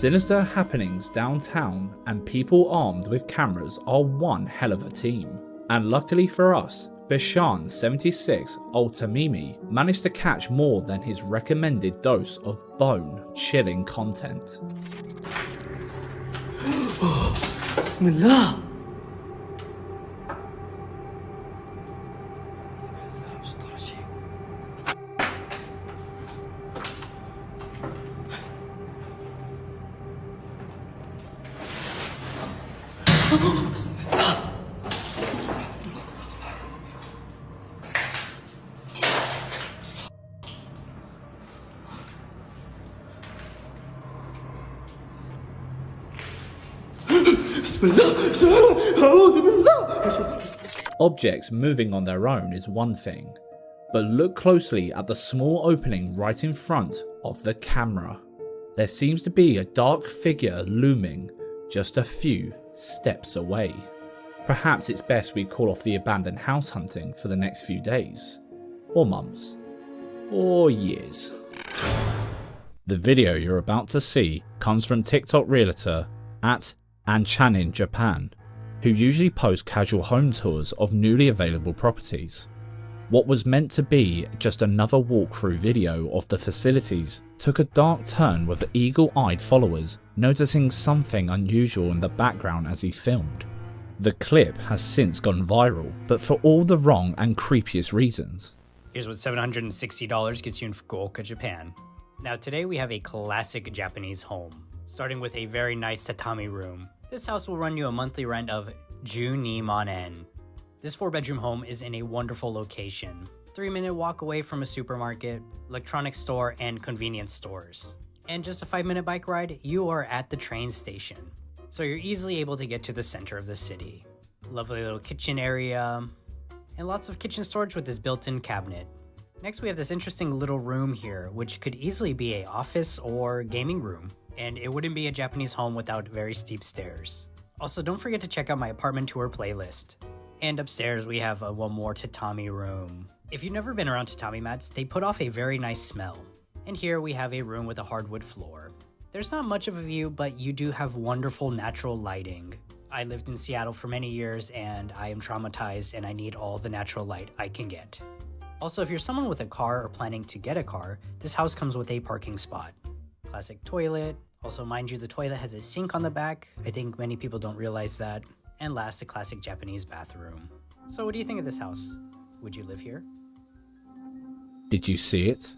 Sinister happenings downtown and people armed with cameras are one hell of a team. And luckily for us, Bishan 76 Ultamimi managed to catch more than his recommended dose of bone-chilling content. Bismillah. Objects moving on their own is one thing, but look closely at the small opening right in front of the camera. There seems to be a dark figure looming just a few steps away. Perhaps it's best we call off the abandoned house hunting for the next few days, or months, or years. The video you're about to see comes from TikTok realtor at Anchanin Japan, who usually posts casual home tours of newly available properties. What was meant to be just another walkthrough video of the facilities took a dark turn with the eagle-eyed followers noticing something unusual in the background as he filmed. The clip has since gone viral, but for all the wrong and creepiest reasons. Here's what $760 gets you in Fukuoka, Japan. Now today we have a classic Japanese home, starting with a very nice tatami room. This house will run you a monthly rent of 12 man. This 4-bedroom home is in a wonderful location. 3-minute walk away from a supermarket, electronics store, and convenience stores. And just a 5-minute bike ride, you are at the train station. So you're easily able to get to the center of the city. Lovely little kitchen area, and lots of kitchen storage with this built-in cabinet. Next we have this interesting little room here, which could easily be an office or gaming room. And it wouldn't be a Japanese home without very steep stairs. Also, don't forget to check out my apartment tour playlist. And upstairs we have one more tatami room. If you've never been around tatami mats, they put off a very nice smell. And here we have a room with a hardwood floor. There's not much of a view, but you do have wonderful natural lighting. I lived in Seattle for many years and I am traumatized and I need all the natural light I can get. Also, if you're someone with a car or planning to get a car, this house comes with a parking spot. Classic toilet. Also, mind you, the toilet has a sink on the back. I think many people don't realize that. And last, a classic Japanese bathroom. So what do you think of this house? Would you live here? Did you see it?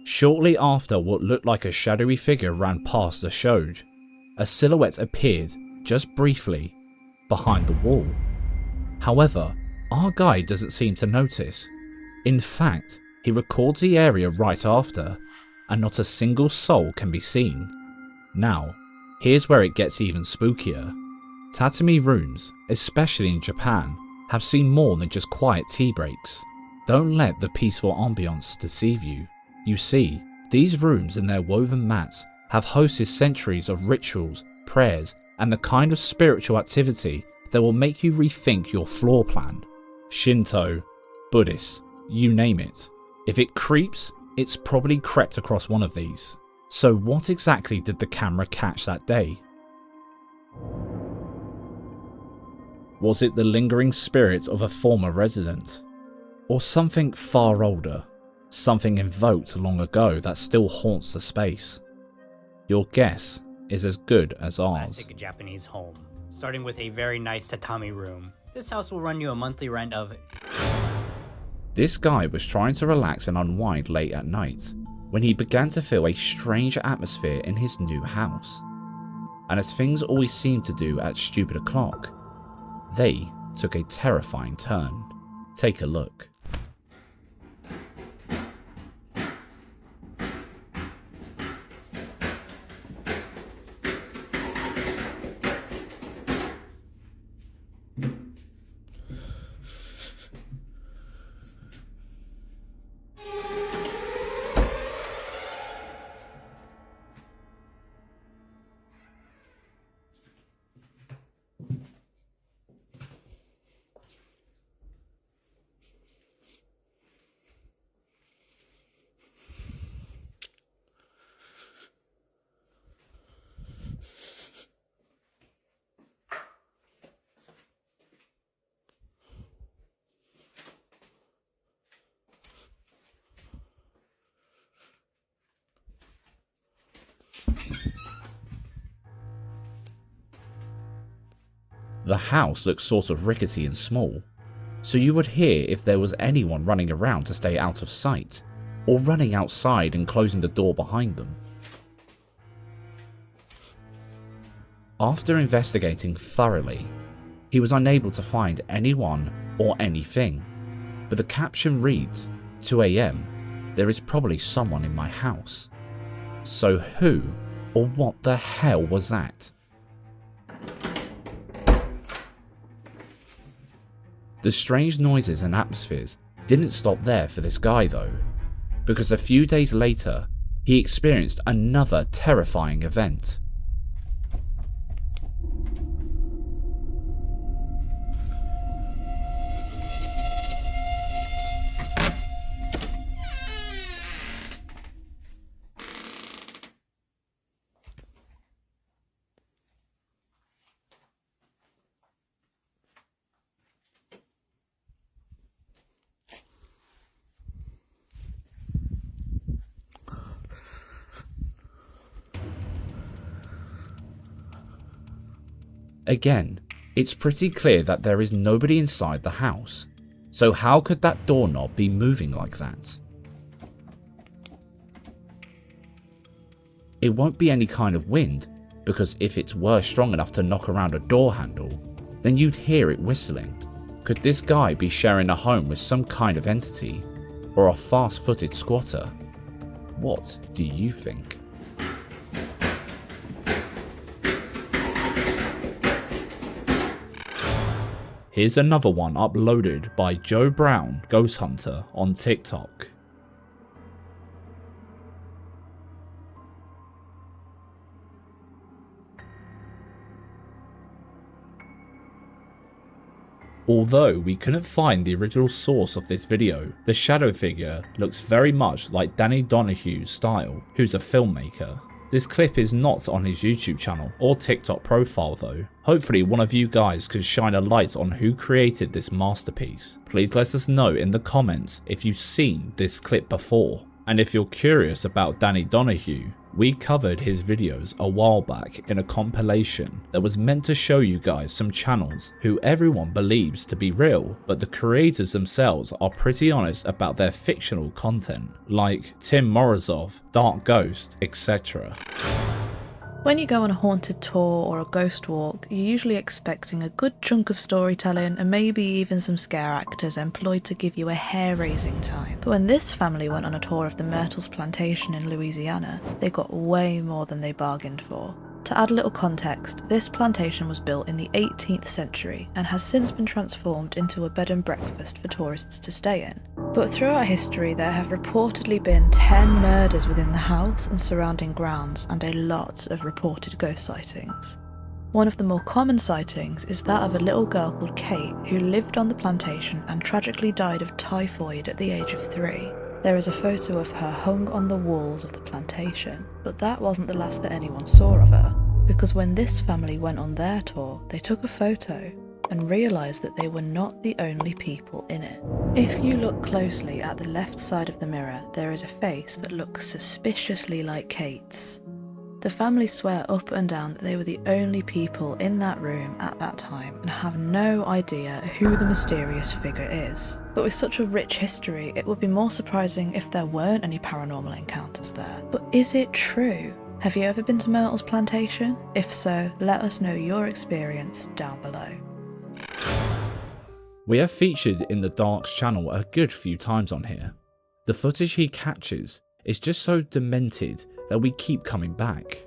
Shortly after what looked like a shadowy figure ran past the showed, a silhouette appeared, just briefly, behind the wall. However, our guide doesn't seem to notice. In fact, he records the area right after, and not a single soul can be seen. Now, here's where it gets even spookier. Tatami rooms, especially in Japan, have seen more than just quiet tea breaks. Don't let the peaceful ambience deceive you. You see, these rooms and their woven mats have hosted centuries of rituals, prayers, and the kind of spiritual activity that will make you rethink your floor plan. Shinto, Buddhist, you name it. If it creeps, it's probably crept across one of these. So what exactly did the camera catch that day? Was it the lingering spirit of a former resident? Or something far older? Something invoked long ago that still haunts the space? Your guess is as good as ours. Classic Japanese home, starting with a very nice tatami room. This house will run you a monthly rent of... This guy was trying to relax and unwind late at night when he began to feel a strange atmosphere in his new house. And as things always seem to do at stupid o'clock, they took a terrifying turn. Take a look. The house looks sort of rickety and small, so you would hear if there was anyone running around to stay out of sight, or running outside and closing the door behind them. After investigating thoroughly, he was unable to find anyone or anything, but the caption reads, 2 AM, there is probably someone in my house. So who or what the hell was that? The strange noises and atmospheres didn't stop there for this guy though, because a few days later, he experienced another terrifying event. Again, it's pretty clear that there is nobody inside the house, so how could that doorknob be moving like that? It won't be any kind of wind, because if it were strong enough to knock around a door handle, then you'd hear it whistling. Could this guy be sharing a home with some kind of entity, or a fast-footed squatter? What do you think? Here's another one uploaded by Joe Brown Ghost Hunter on TikTok. Although we couldn't find the original source of this video, the shadow figure looks very much like Danny Donahue's style, who's a filmmaker. This clip is not on his YouTube channel or TikTok profile though. Hopefully one of you guys could shine a light on who created this masterpiece. Please let us know in the comments if you've seen this clip before. And if you're curious about Danny Donahue, we covered his videos a while back in a compilation that was meant to show you guys some channels who everyone believes to be real, but the creators themselves are pretty honest about their fictional content, like Tim Morozov, Dark Ghost, etc. When you go on a haunted tour or a ghost walk, you're usually expecting a good chunk of storytelling and maybe even some scare actors employed to give you a hair-raising time. But when this family went on a tour of the Myrtles plantation in Louisiana, they got way more than they bargained for. To add a little context, this plantation was built in the 18th century and has since been transformed into a bed and breakfast for tourists to stay in. But throughout history there have reportedly been 10 murders within the house and surrounding grounds and a lot of reported ghost sightings. One of the more common sightings is that of a little girl called Kate who lived on the plantation and tragically died of typhoid at the age of 3. There is a photo of her hung on the walls of the plantation, but that wasn't the last that anyone saw of her, because when this family went on their tour, they took a photo and realised that they were not the only people in it. If you look closely at the left side of the mirror, there is a face that looks suspiciously like Kate's. The family swear up and down that they were the only people in that room at that time and have no idea who the mysterious figure is. But with such a rich history, it would be more surprising if there weren't any paranormal encounters there. But is it true? Have you ever been to Myrtles Plantation? If so, let us know your experience down below. We have featured in the Dark's channel a good few times on here. The footage he catches is just so demented that we keep coming back.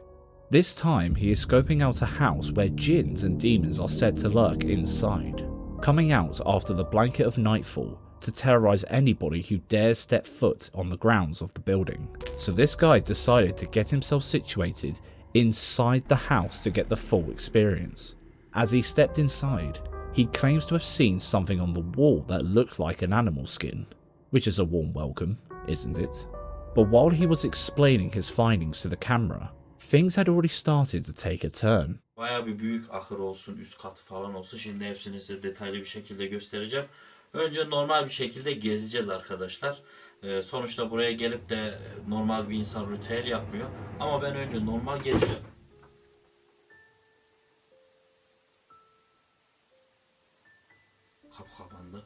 This time he is scoping out a house where jinns and demons are said to lurk inside, coming out after the blanket of nightfall to terrorise anybody who dares step foot on the grounds of the building. So this guy decided to get himself situated inside the house to get the full experience. As he stepped inside, he claims to have seen something on the wall that looked like an animal skin, which is a warm welcome, isn't it? But while he was explaining his findings to the camera, things had already started to take a turn. Bayağı bir büyük ahır olsun, üst katı falan olsun. Şimdi hepsini size detaylı bir şekilde göstereceğim. Önce normal bir şekilde gezeceğiz arkadaşlar. Sonuçta buraya gelip de normal bir insan ritüel yapmıyor. Ama ben önce normal geleceğim. Kapı kapandı.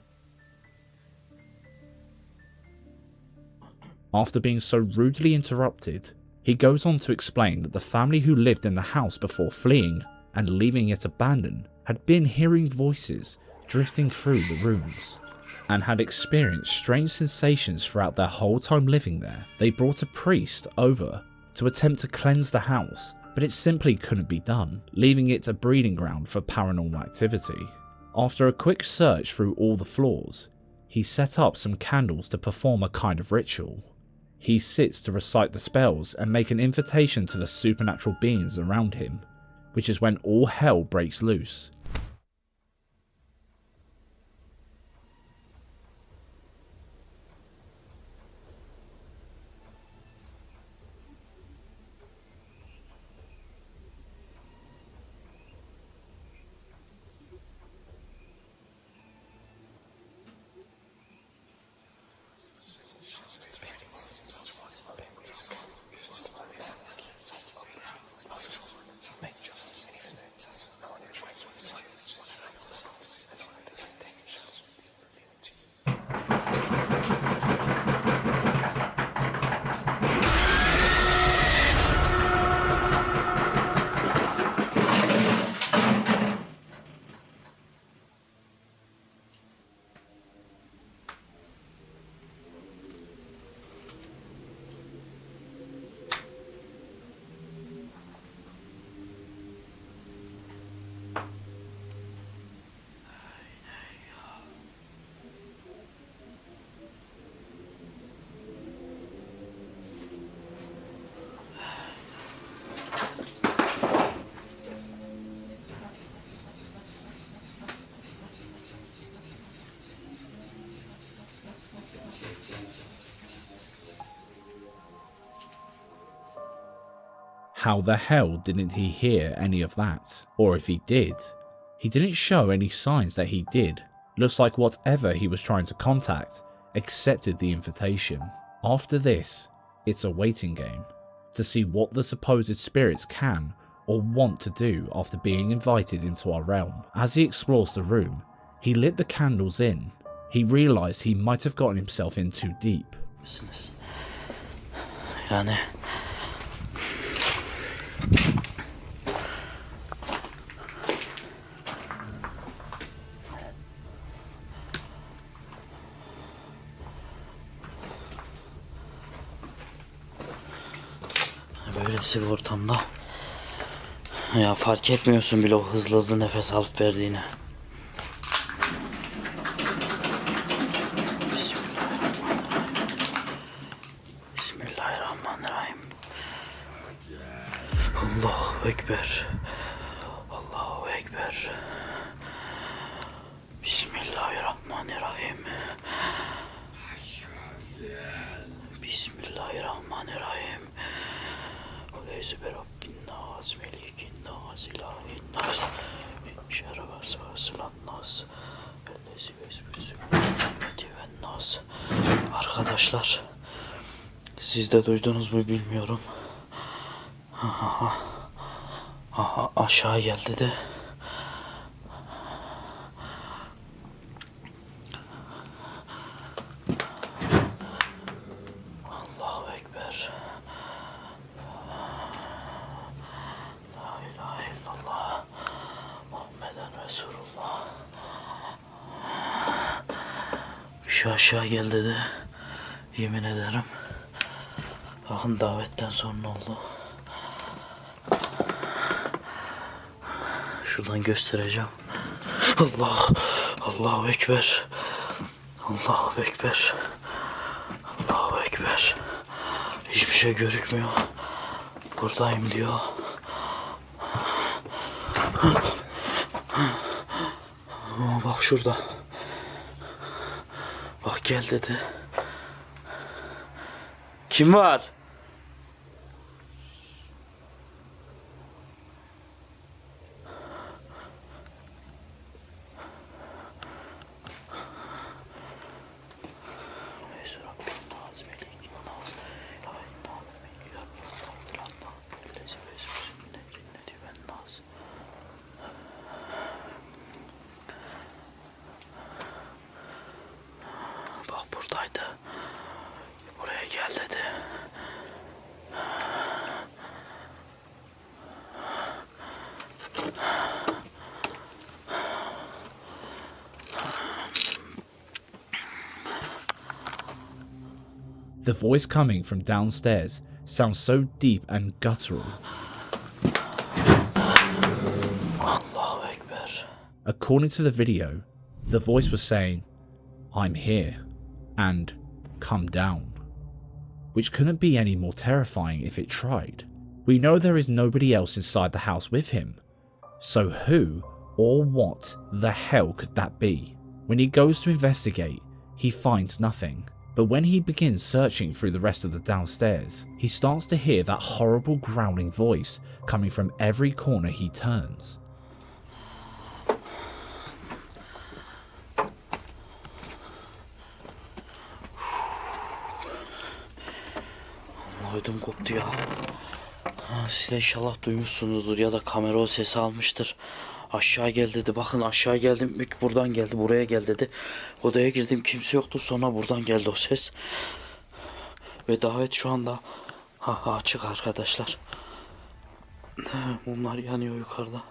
After being so rudely interrupted, he goes on to explain that the family who lived in the house before fleeing and leaving it abandoned had been hearing voices drifting through the rooms and had experienced strange sensations throughout their whole time living there. They brought a priest over to attempt to cleanse the house, but it simply couldn't be done, leaving it a breeding ground for paranormal activity. After a quick search through all the floors, he set up some candles to perform a kind of ritual. He sits to recite the spells and make an invitation to the supernatural beings around him, which is when all hell breaks loose. How the hell didn't he hear any of that? Or if he did, he didn't show any signs that he did. Looks like whatever he was trying to contact accepted the invitation. After this, it's a waiting game to see what the supposed spirits can or want to do after being invited into our realm. As he explores the room, he lit the candles in. He realised he might have gotten himself in too deep. Yani böylesi bir ortamda ya fark etmiyorsun bile o hızlı hızlı nefes alıp verdiğini. Bismillahirrahmanirrahim. Allahu Ekber. Allahu Ekber. Bismillahirrahmanirrahim. Bismillahirrahmanirrahim. Kuleyzi be Rabbin nas, melikin nas, ilahin nas, şerre vesveselen nas, ellezi vesvesü cenneti ve nas. Arkadaşlar, siz de duydunuz mu bilmiyorum. Aşağı geldi de. Allahu Ekber. La ilahe illallah. Muhammeden Resulullah. Şu aşağı geldi de. Yemin ederim. Bakın davetten sonra oldu. Şuradan göstereceğim. Allahu Ekber. Allahu Ekber. Allahu Ekber. Hiçbir şey görükmüyor. Buradayım diyor. Ama bak şurada. Bak gel dedi. Kim var? buradaydı. Buraya gel dedi. The voice coming from downstairs sounds so deep and guttural. Allahu Ekber. According to the video, the voice was saying, "I'm here," and "come down," which couldn't be any more terrifying if it tried. We know there is nobody else inside the house with him, so who or what the hell could that be? When he goes to investigate, he finds nothing, but when he begins searching through the rest of the downstairs, he starts to hear that horrible growling voice coming from every corner he turns. Ödüm koptu ya. Siz de inşallah duymuşsunuzdur ya da kamera o sesi almıştır. Aşağı gel dedi. Bakın aşağı geldim. İlk buradan geldi. Buraya gel dedi. Odaya girdim. Kimse yoktu. Sonra buradan geldi o ses. Ve davet şu anda açık arkadaşlar. Mumlar yanıyor yukarıda.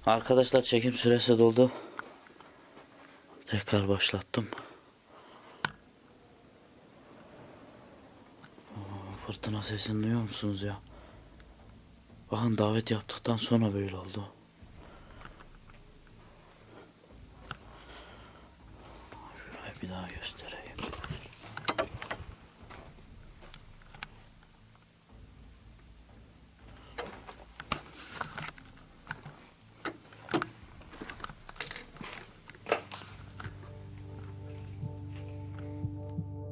Arkadaşlar çekim süresi doldu. Tekrar başlattım. Fırtına sesini duyuyor musunuz ya? Bakın davet yaptıktan sonra böyle oldu. Şurayı bir daha göstereyim.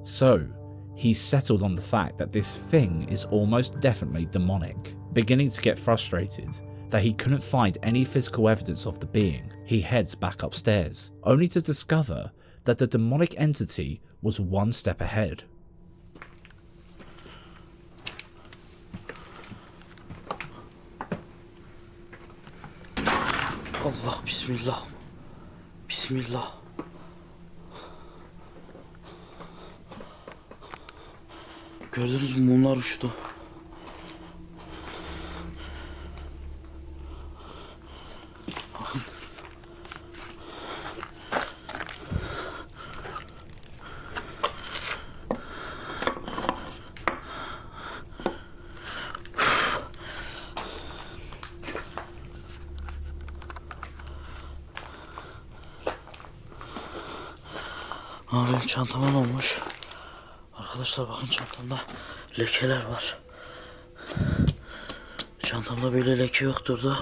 So, he's settled on the fact that this thing is almost definitely demonic. Beginning to get frustrated that he couldn't find any physical evidence of the being, he heads back upstairs, only to discover that the demonic entity was one step ahead. Allah bismillah. Bismillah. Gördünüz mü, mumlar uçtu. Bakın. Benim çantama ne olmuş? Arkadaşlar bakın, çantamda lekeler var. Çantamda böyle leke yoktur da.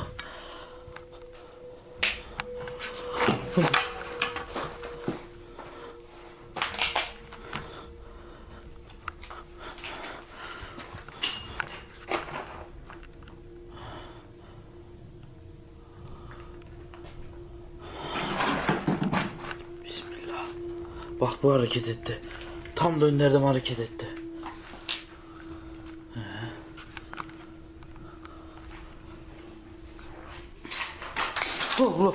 Bismillah. Bak bu hareket etti. Tam döndürdüm, hareket etti. Allah.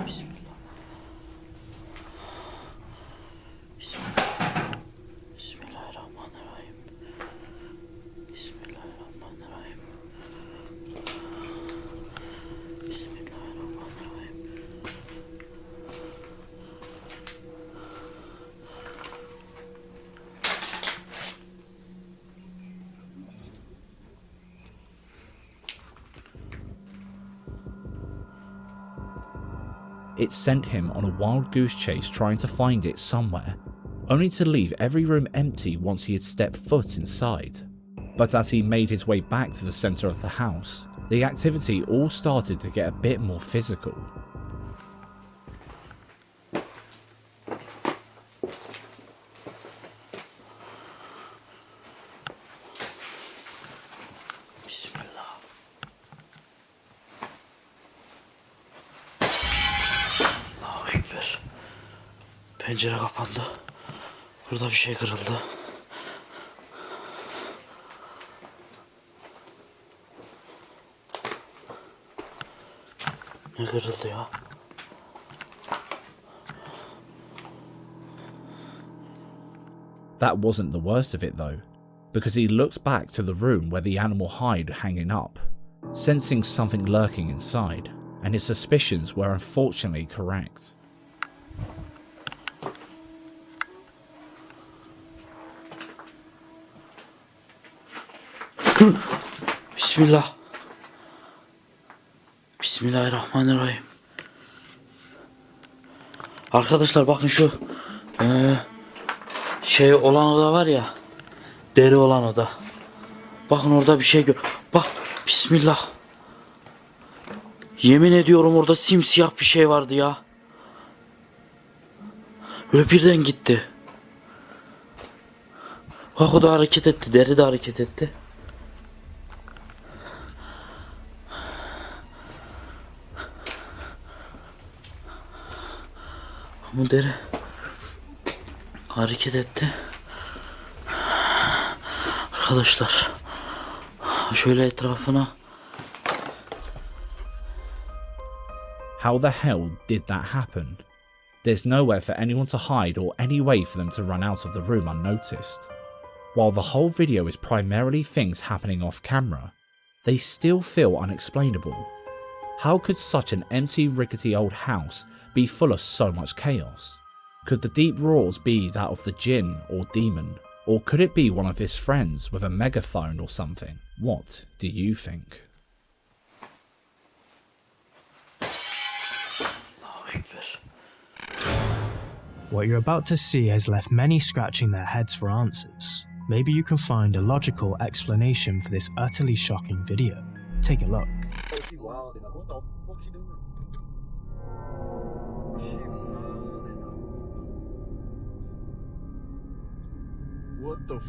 Bismillah. Bismillahirrahmanirrahim. Bismillahirrahmanirrahim. Bismillahirrahmanirrahim. It sent him on a wild goose chase trying to find it somewhere, only to leave every room empty once he had stepped foot inside. But as he made his way back to the centre of the house, the activity all started to get a bit more physical. Bismillah. Pencere kapandı. Burada bir şey kırıldı. Ne kırıldı ya? That wasn't the worst of it though, because he looked back to the room where the animal hide hanging up, sensing something lurking inside, and his suspicions were unfortunately correct. Bismillah. Bismillahirrahmanirrahim. Arkadaşlar bakın şu şey olan oda var ya, deri olan oda. Bakın orada bir şey bak, bismillah. Yemin ediyorum orada simsiyah bir şey vardı ya. Böyle birden gitti. Bak o da hareket etti, deri de hareket etti. Bu deri hareket etti. Arkadaşlar şöyle etrafına. How the hell did that happen? There's nowhere for anyone to hide or any way for them to run out of the room unnoticed. While the whole video is primarily things happening off camera, they still feel unexplainable. How could such an empty, rickety old house be full of so much chaos? Could the deep roars be that of the jinn or demon? Or could it be one of his friends with a megaphone or something? What do you think? What you're about to see has left many scratching their heads for answers. Maybe you can find a logical explanation for this utterly shocking video. Take a look. What the f?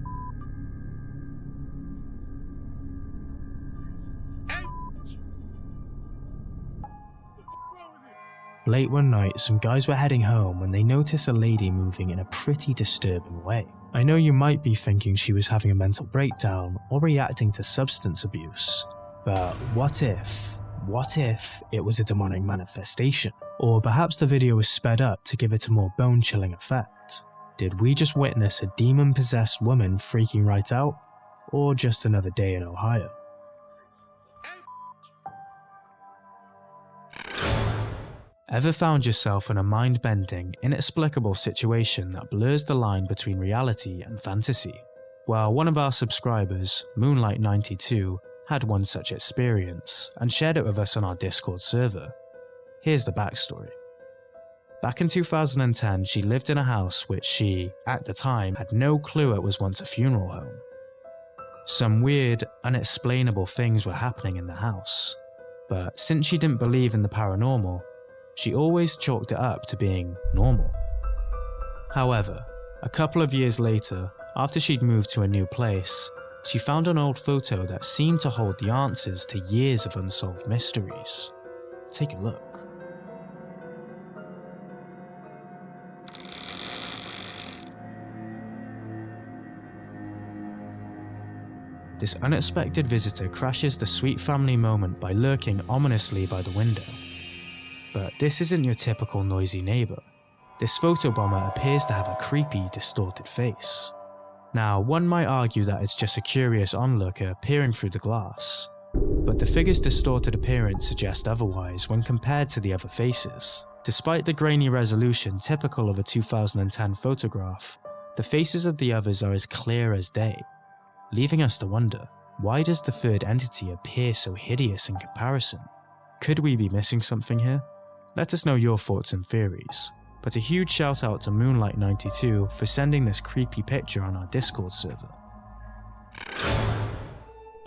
Late one night, some guys were heading home when they noticed a lady moving in a pretty disturbing way. I know you might be thinking she was having a mental breakdown or reacting to substance abuse, but what if it was a demonic manifestation? Or perhaps the video was sped up to give it a more bone-chilling effect? Did we just witness a demon-possessed woman freaking right out? Or just another day in Ohio? Ever found yourself in a mind-bending, inexplicable situation that blurs the line between reality and fantasy? Well, one of our subscribers, Moonlight92, had one such experience and shared it with us on our Discord server. Here's the backstory. Back in 2010, she lived in a house which she, at the time, had no clue it was once a funeral home. Some weird, unexplainable things were happening in the house, but since she didn't believe in the paranormal, she always chalked it up to being normal. However, a couple of years later, after she'd moved to a new place, she found an old photo that seemed to hold the answers to years of unsolved mysteries. Take a look. This unexpected visitor crashes the sweet family moment by lurking ominously by the window. But this isn't your typical noisy neighbour. This photobomber appears to have a creepy, distorted face. Now, one might argue that it's just a curious onlooker peering through the glass, but the figure's distorted appearance suggests otherwise when compared to the other faces. Despite the grainy resolution typical of a 2010 photograph, the faces of the others are as clear as day, leaving us to wonder, why does the third entity appear so hideous in comparison? Could we be missing something here? Let us know your thoughts and theories, but a huge shout out to Moonlight92 for sending this creepy picture on our Discord server.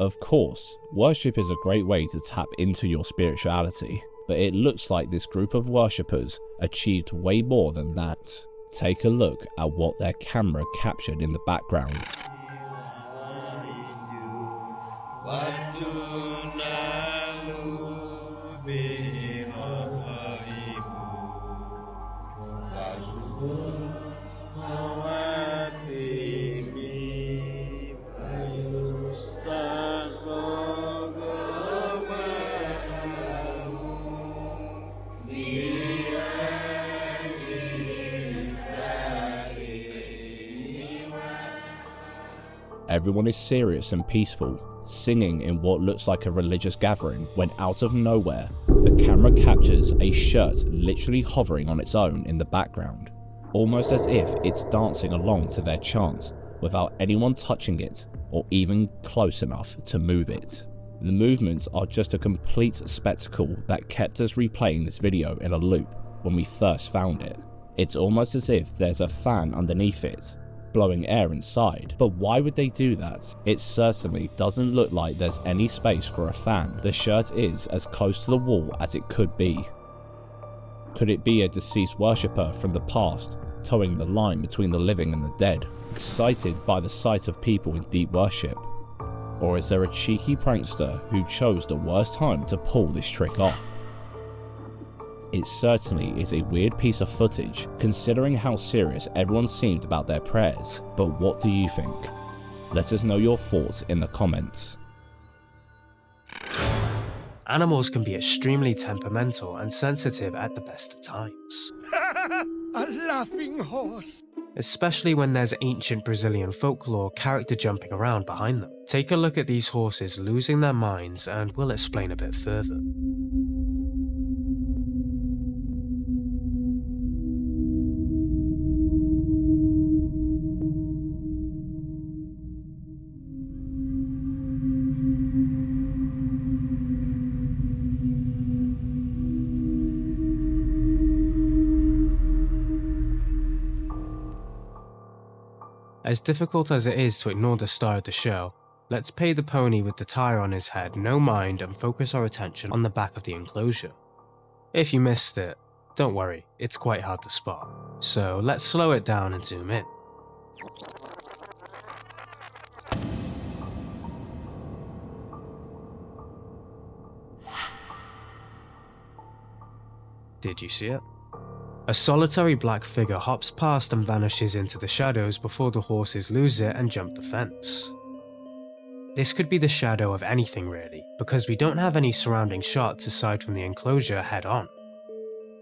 Of course, worship is a great way to tap into your spirituality, but it looks like this group of worshippers achieved way more than that. Take a look at what their camera captured in the background. everyone is serious and peaceful, singing in what looks like a religious gathering, when out of nowhere, the camera captures a shirt literally hovering on its own in the background, almost as if it's dancing along to their chant without anyone touching it or even close enough to move it. The movements are just a complete spectacle that kept us replaying this video in a loop when we first found it. It's almost as if there's a fan underneath it, blowing air inside. But why would they do that? It certainly doesn't look like there's any space for a fan. The shirt is as close to the wall as it could be. Could it be a deceased worshipper from the past, towing the line between the living and the dead, excited by the sight of people in deep worship? Or is there a cheeky prankster who chose the worst time to pull this trick off? It certainly is a weird piece of footage, considering how serious everyone seemed about their prayers, but what do you think? Let us know your thoughts in the comments. Animals can be extremely temperamental and sensitive at the best of times. A laughing horse. Especially when there's ancient Brazilian folklore character jumping around behind them. Take a look at these horses losing their minds and we'll explain a bit further. As difficult as it is to ignore the star of the show, let's pay the pony with the tire on his head no mind and focus our attention on the back of the enclosure. If you missed it, don't worry, it's quite hard to spot. So let's slow it down and zoom in. Did you see it? A solitary black figure hops past and vanishes into the shadows before the horses lose it and jump the fence. This could be the shadow of anything really, because we don't have any surrounding shots aside from the enclosure head on.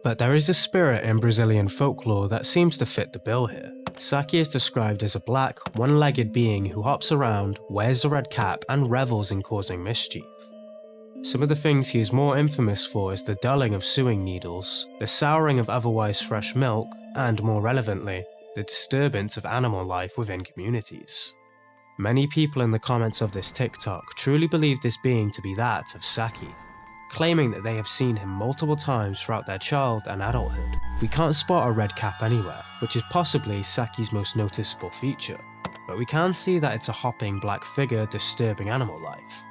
But there is a spirit in Brazilian folklore that seems to fit the bill here. Saki is described as a black, one-legged being who hops around, wears a red cap and revels in causing mischief. Some of the things he is more infamous for is the dulling of sewing needles, the souring of otherwise fresh milk, and more relevantly, the disturbance of animal life within communities. Many people in the comments of this TikTok truly believe this being to be that of Saki, claiming that they have seen him multiple times throughout their child and adulthood. We can't spot a red cap anywhere, which is possibly Saki's most noticeable feature, but we can see that it's a hopping black figure disturbing animal life.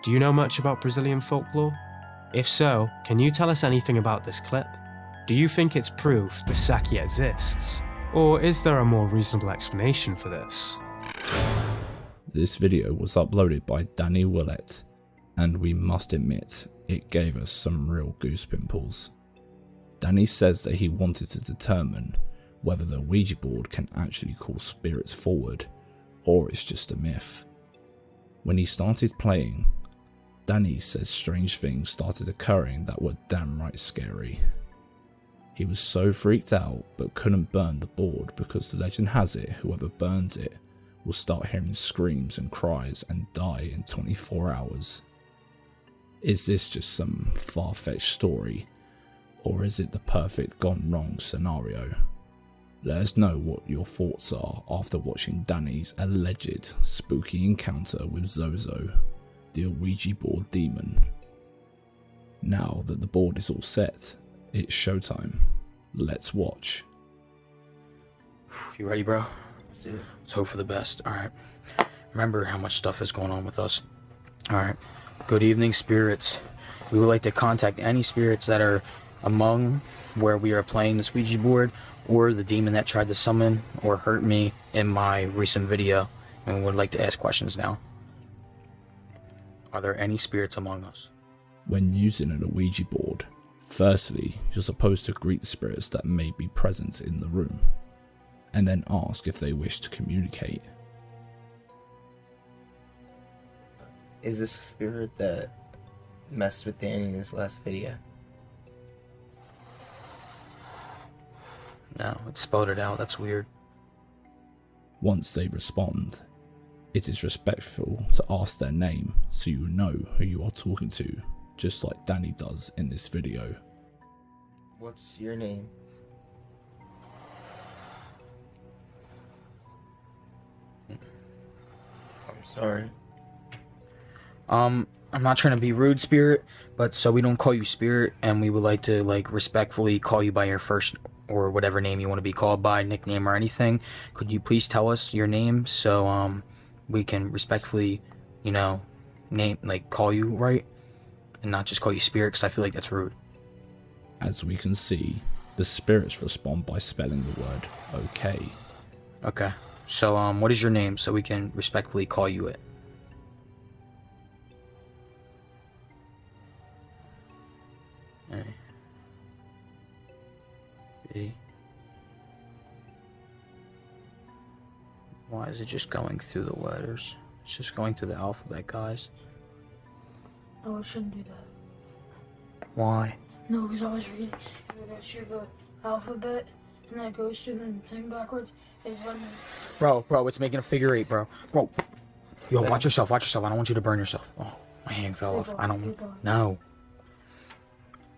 Do you know much about Brazilian folklore? If so, can you tell us anything about this clip? Do you think it's proof the Saki exists? Or is there a more reasonable explanation for this? This video was uploaded by Danny Willett, and we must admit, it gave us some real goose pimples. Danny says that he wanted to determine whether the Ouija board can actually call spirits forward, or it's just a myth. When he started playing, Danny says strange things started occurring that were damn right scary. He was so freaked out but couldn't burn the board because the legend has it whoever burns it will start hearing screams and cries and die in 24 hours. Is this just some far-fetched story, or is it the perfect gone wrong scenario? Let us know what your thoughts are after watching Danny's alleged spooky encounter with Zozo, the Ouija board demon. Now that the board is all set, it's showtime. Let's watch. You ready, bro? Let's do it. Let's hope for the best. Alright. Remember how much stuff is going on with us. Alright. Good evening, spirits. We would like to contact any spirits that are among where we are playing this Ouija board, or the demon that tried to summon or hurt me in my recent video, and we would like to ask questions now. Are there any spirits among us? When using an Ouija board, firstly, you're supposed to greet the spirits that may be present in the room, and then ask if they wish to communicate. Is this a spirit that messed with Danny in his last video? No, it spelled it out. That's weird. Once they respond, It is respectful to ask their name so you know who you are talking to, just like Danny does in this video. What's your name? I'm sorry. I'm not trying to be rude, Spirit, but so we don't call you Spirit, and we would like to, like, respectfully call you by your first or whatever name you want to be called by, nickname or anything. Could you please tell us your name so, we can respectfully, you know, call you right, and not just call you Spirit, because I feel like that's rude. As we can see, the spirits respond by spelling the word okay. Okay. So, what is your name so we can respectfully call you it? A. B. Why is it just going through the letters? It's just going through the alphabet, guys. Oh, I shouldn't do that. Why? No, because I was reading. If I go through the alphabet and that goes through the thing backwards, it's letting me. Bro, it's making a figure 8, bro. Yo, watch yourself. I don't want you to burn yourself. Oh, my hand fell off. I don't. No.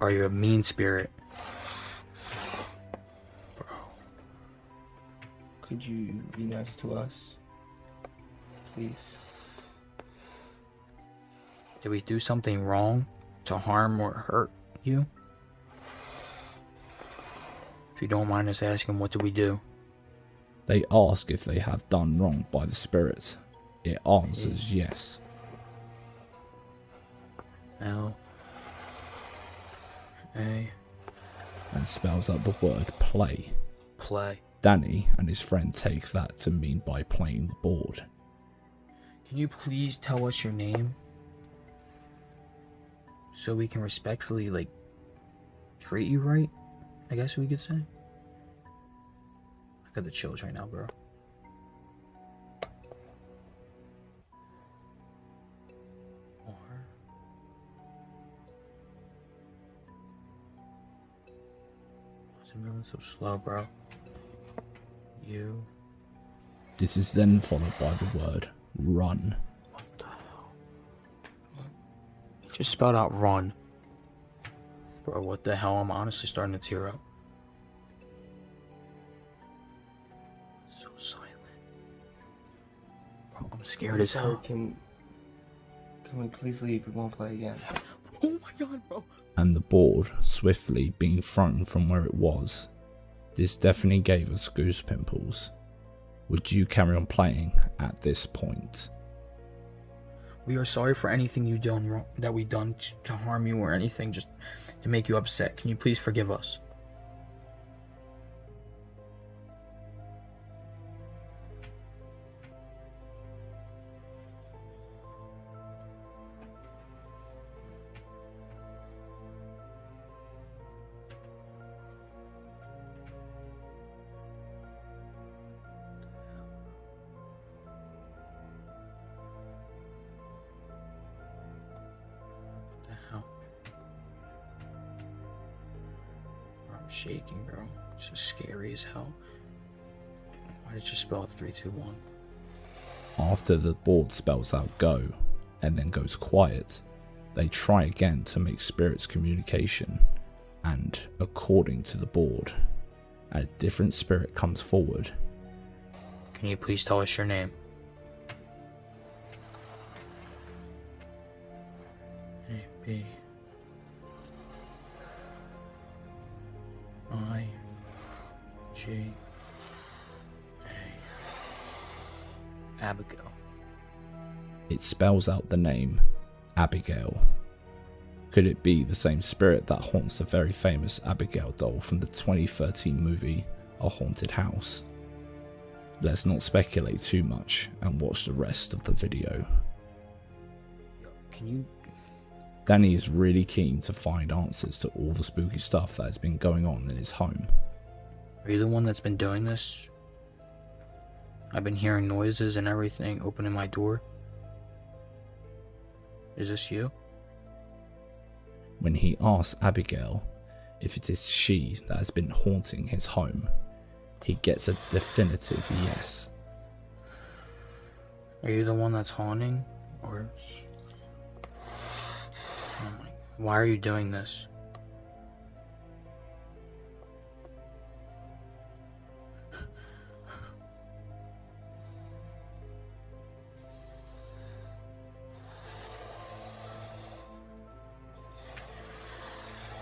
Are you a mean spirit? Bro. Could you be nice to us? Please. Did we do something wrong to harm or hurt you? If you don't mind us asking, what did we do? They ask if they have done wrong by the spirit. It answers yes. L. A. And spells out the word play. Play. Danny and his friend take that to mean by playing the board. Can you please tell us your name? So we can respectfully, like, treat you right? I guess we could say. I got the chills right now, bro. Why is it moving so slow, bro? You. This is then followed by the word run. What the hell? Just spelled out run. Bro, what the hell? I'm honestly starting to tear up. It's so silent. Bro, I'm scared as hell. Can we please leave? We won't play again. Oh my god, bro. And the board swiftly being thrown from where it was. This definitely gave us goose pimples. Would you carry on playing at this point? We are sorry for anything you done wrong, that we done to harm you or anything just to make you upset. Can you please forgive us? I'm shaking, bro. It's just scary as hell. Why did you spell it 3, 2, 1? After the board spells out go and then goes quiet, they try again to make spirits communication, and according to the board, a different spirit comes forward. Can you please tell us your name? A, B, I, G, A. Abigail. It spells out the name Abigail. Could it be the same spirit that haunts the very famous Abigail doll from the 2013 movie A Haunted House? Let's not speculate too much and watch the rest of the video. Can you... Danny is really keen to find answers to all the spooky stuff that has been going on in his home. Are you the one that's been doing this? I've been hearing noises and everything opening my door. Is this you? When he asks Abigail if it is she that has been haunting his home, he gets a definitive yes. Are you the one that's haunting? Or... Oh my... Why are you doing this?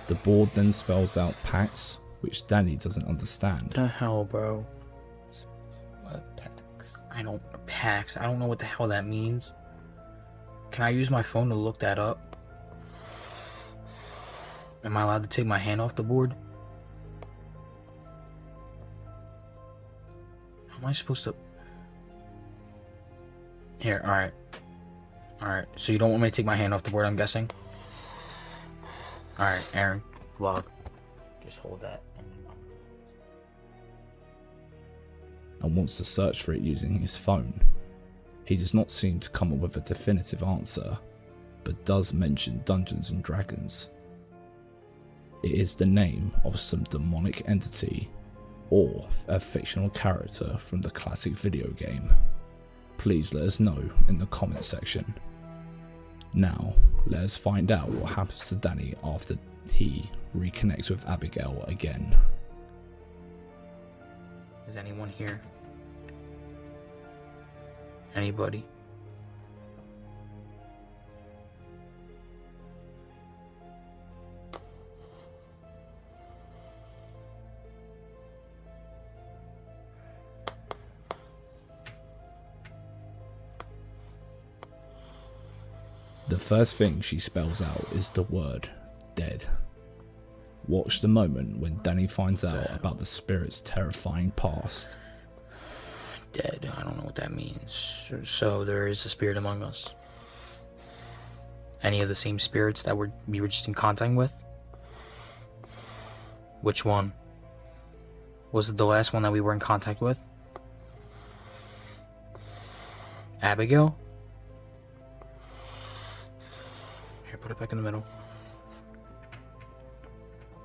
The board then spells out PAX, which Danny doesn't understand. What the hell, bro? What PAX? I don't... PAX? I don't know what the hell that means. Can I use my phone to look that up? Am I allowed to take my hand off the board? How am I supposed to... Here, alright. Alright, so you don't want me to take my hand off the board, I'm guessing? Alright, Aaron, vlog. Just hold that. And wants to search for it using his phone. He does not seem to come up with a definitive answer, but does mention Dungeons and Dragons. It is the name of some demonic entity or a fictional character from the classic video game. Please let us know in the comment section. Now, let us find out what happens to Danny after he reconnects with Abigail again. Is anyone here? Anybody? The first thing she spells out is the word dead. Watch the moment when Danny finds out about the spirit's terrifying past. Dead. I don't know what that means. So there is a spirit among us. Any of the same spirits that we were just in contact with? Which one? Was it the last one that we were in contact with? Abigail? Here, put it back in the middle.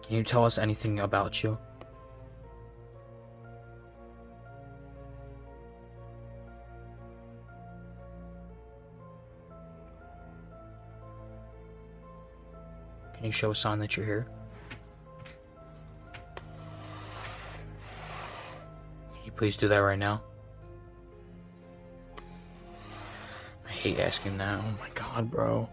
Can you tell us anything about you? Can you show a sign that you're here? Can you please do that right now? I hate asking that. Oh my god, bro.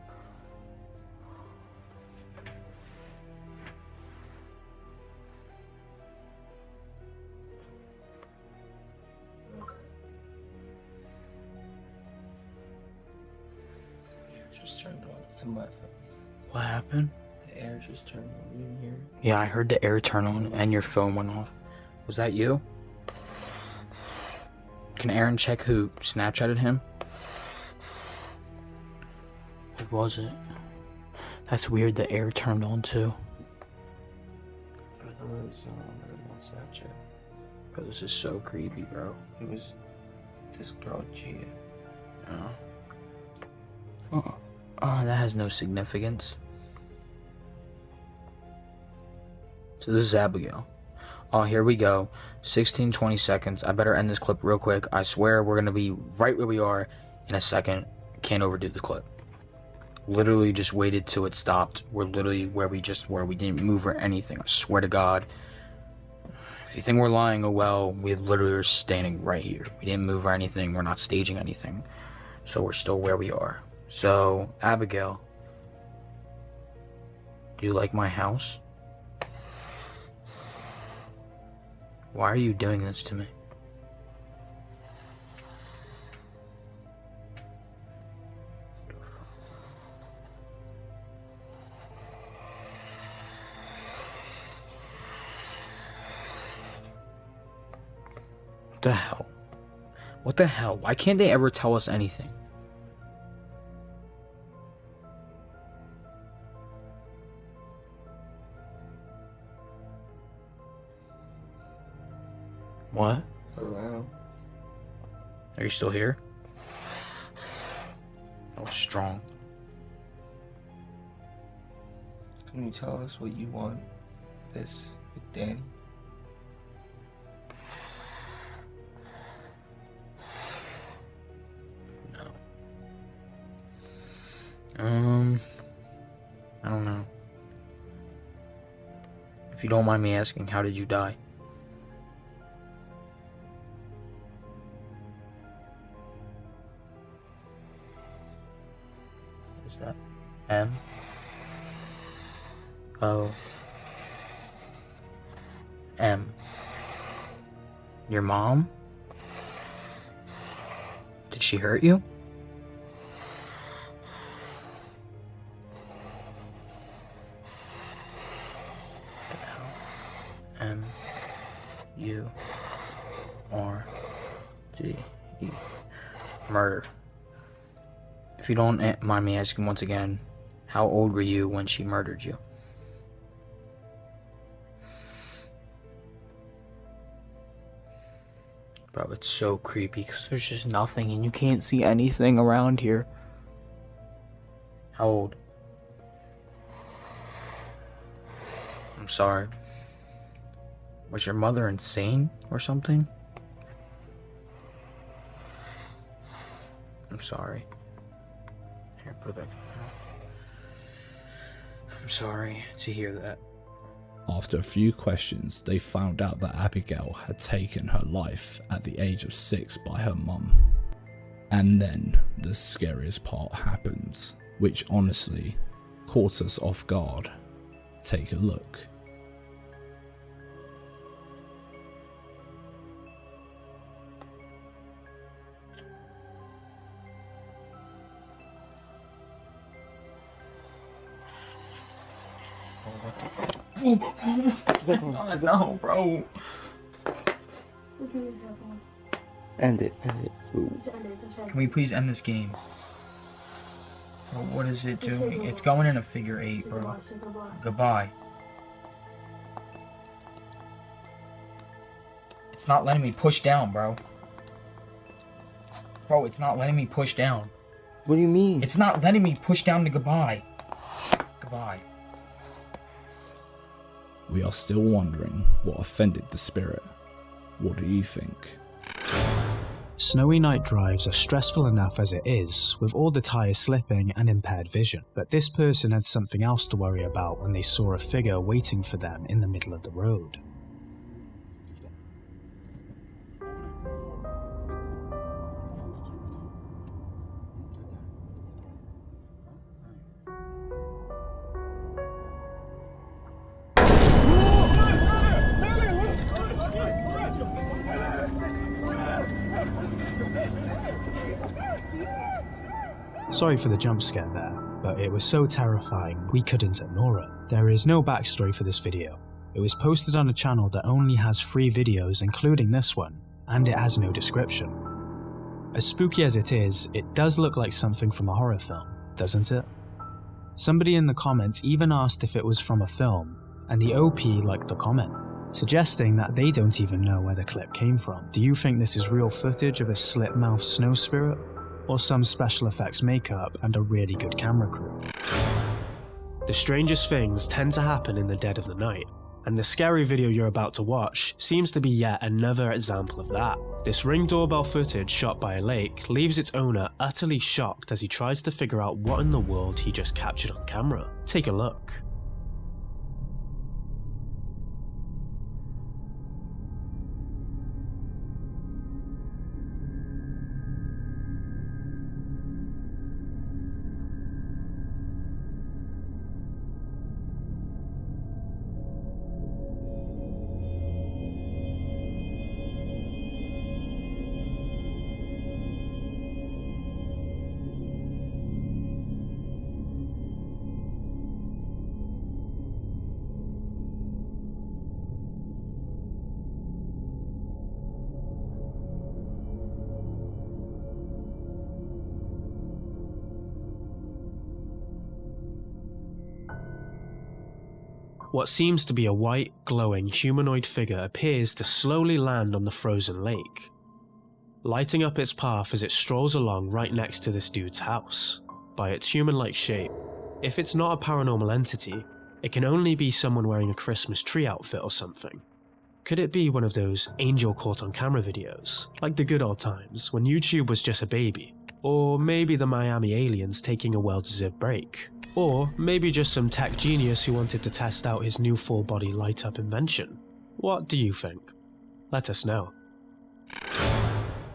Just turned on in my phone. What happened? The air just turned on in here. Yeah, I heard the air turn on and your phone went off. Was that you? Can Aaron check who Snapchatted him? Who was it? That's weird, the air turned on too. It was on Snapchat. Bro, this is so creepy, bro. It was this girl, Gia. Oh. Oh, that has no significance. So this is Abigail. Oh, here we go. 16-20 seconds. I better end this clip real quick. I swear we're gonna be right where we are in a second. Can't overdo the clip. Literally just waited till it stopped. We're literally where we just were. We didn't move or anything. I swear to God. If you think we're lying, oh well. We literally are standing right here. We didn't move or anything. We're not staging anything. So we're still where we are. So, Abigail, do you like my house? Why are you doing this to me? What the hell? What the hell? Why can't they ever tell us anything? What? Hello? Are you still here? That was strong. Can you tell us what you want this with Danny? No. If you don't mind me asking, how did you die? Is that M? O? M? Your mom? Did she hurt you? M-U-R-D-E. Murder. If you don't mind me asking once again, how old were you when she murdered you? Bro, it's so creepy because there's just nothing and you can't see anything around here. How old? I'm sorry. Was your mother insane or something? I'm sorry. Here, put it back. I'm sorry to hear that. After a few questions, they found out that Abigail had taken her life at the age of 6 by her mum. And then the scariest part happens, which honestly caught us off guard. Take a look. No, bro. End it. Can we please end this game? What is it doing? It's going in a figure 8, bro. Goodbye. It's not letting me push down, bro. Bro, it's not letting me push down. What do you mean? It's not letting me push down to goodbye. Goodbye. We are still wondering what offended the spirit. What do you think? Snowy night drives are stressful enough as it is, with all the tyres slipping and impaired vision, but this person had something else to worry about when they saw a figure waiting for them in the middle of the road. Sorry for the jump scare there, but it was so terrifying we couldn't ignore it. There is no backstory for this video. It was posted on a channel that only has 3 videos including this one, and it has no description. As spooky as it is, it does look like something from a horror film, doesn't it? Somebody in the comments even asked if it was from a film, and the OP liked the comment, suggesting that they don't even know where the clip came from. Do you think this is real footage of a slit-mouthed snow spirit? Or some special effects makeup and a really good camera crew? The strangest things tend to happen in the dead of the night, and the scary video you're about to watch seems to be yet another example of that. This Ring doorbell footage shot by a lake leaves its owner utterly shocked as he tries to figure out what in the world he just captured on camera. Take a look. What seems to be a white, glowing humanoid figure appears to slowly land on the frozen lake, lighting up its path as it strolls along right next to this dude's house. By its human-like shape, if it's not a paranormal entity, it can only be someone wearing a Christmas tree outfit or something. Could it be one of those angel caught on camera videos, like the good old times when YouTube was just a baby? Or maybe the Miami aliens taking a well-deserved break. Or maybe just some tech genius who wanted to test out his new full-body light-up invention. What do you think? Let us know.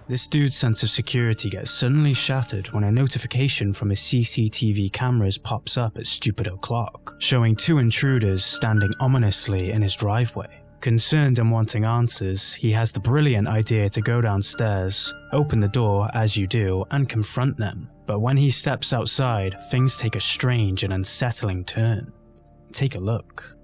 This dude's sense of security gets suddenly shattered when a notification from his CCTV cameras pops up at stupid o'clock, showing 2 intruders standing ominously in his driveway. Concerned and wanting answers, he has the brilliant idea to go downstairs, open the door as you do, and confront them. But when he steps outside, things take a strange and unsettling turn. Take a look.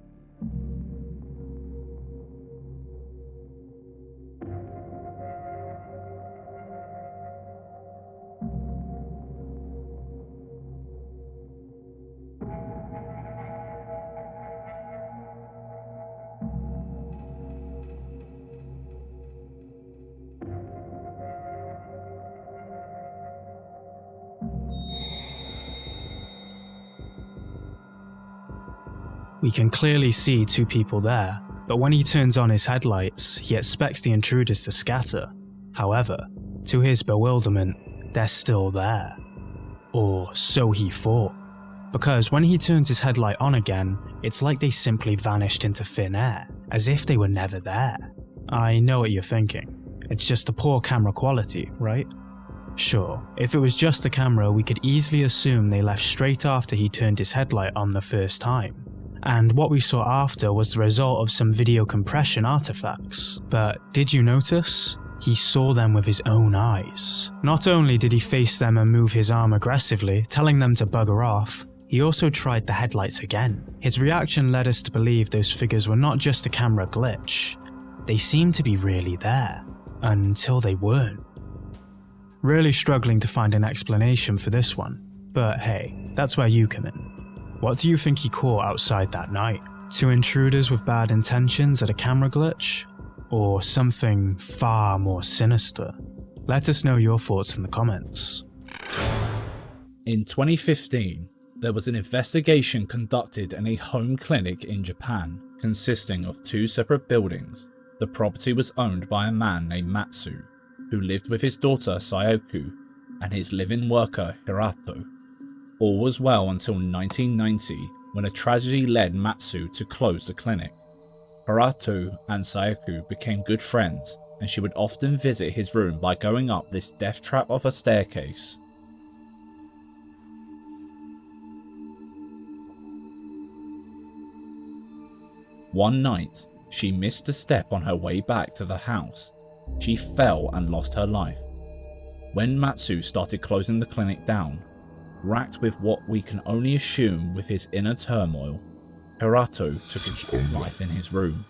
We can clearly see 2 people there, but when he turns on his headlights, he expects the intruders to scatter. However, to his bewilderment, they're still there. Or so he thought. Because when he turns his headlight on again, it's like they simply vanished into thin air, as if they were never there. I know what you're thinking. It's just the poor camera quality, right? Sure, if it was just the camera, we could easily assume they left straight after he turned his headlight on the first time. And what we saw after was the result of some video compression artifacts. But did you notice? He saw them with his own eyes. Not only did he face them and move his arm aggressively, telling them to bugger off, he also tried the headlights again. His reaction led us to believe those figures were not just a camera glitch. They seemed to be really there, until they weren't. Really struggling to find an explanation for this one, but hey, that's where you come in. What do you think he caught outside that night? 2 intruders with bad intentions at a camera glitch? Or something far more sinister? Let us know your thoughts in the comments. In 2015, there was an investigation conducted in a home clinic in Japan, consisting of 2 separate buildings. The property was owned by a man named Matsu, who lived with his daughter Sayoku and his live-in worker Hirato. All was well until 1990, when a tragedy led Matsu to close the clinic. Hirato and Sayoku became good friends, and she would often visit his room by going up this death trap of a staircase. One night, she missed a step on her way back to the house. She fell and lost her life. When Matsu started closing the clinic down, racked with what we can only assume with his inner turmoil, Hirato took his own life in his room.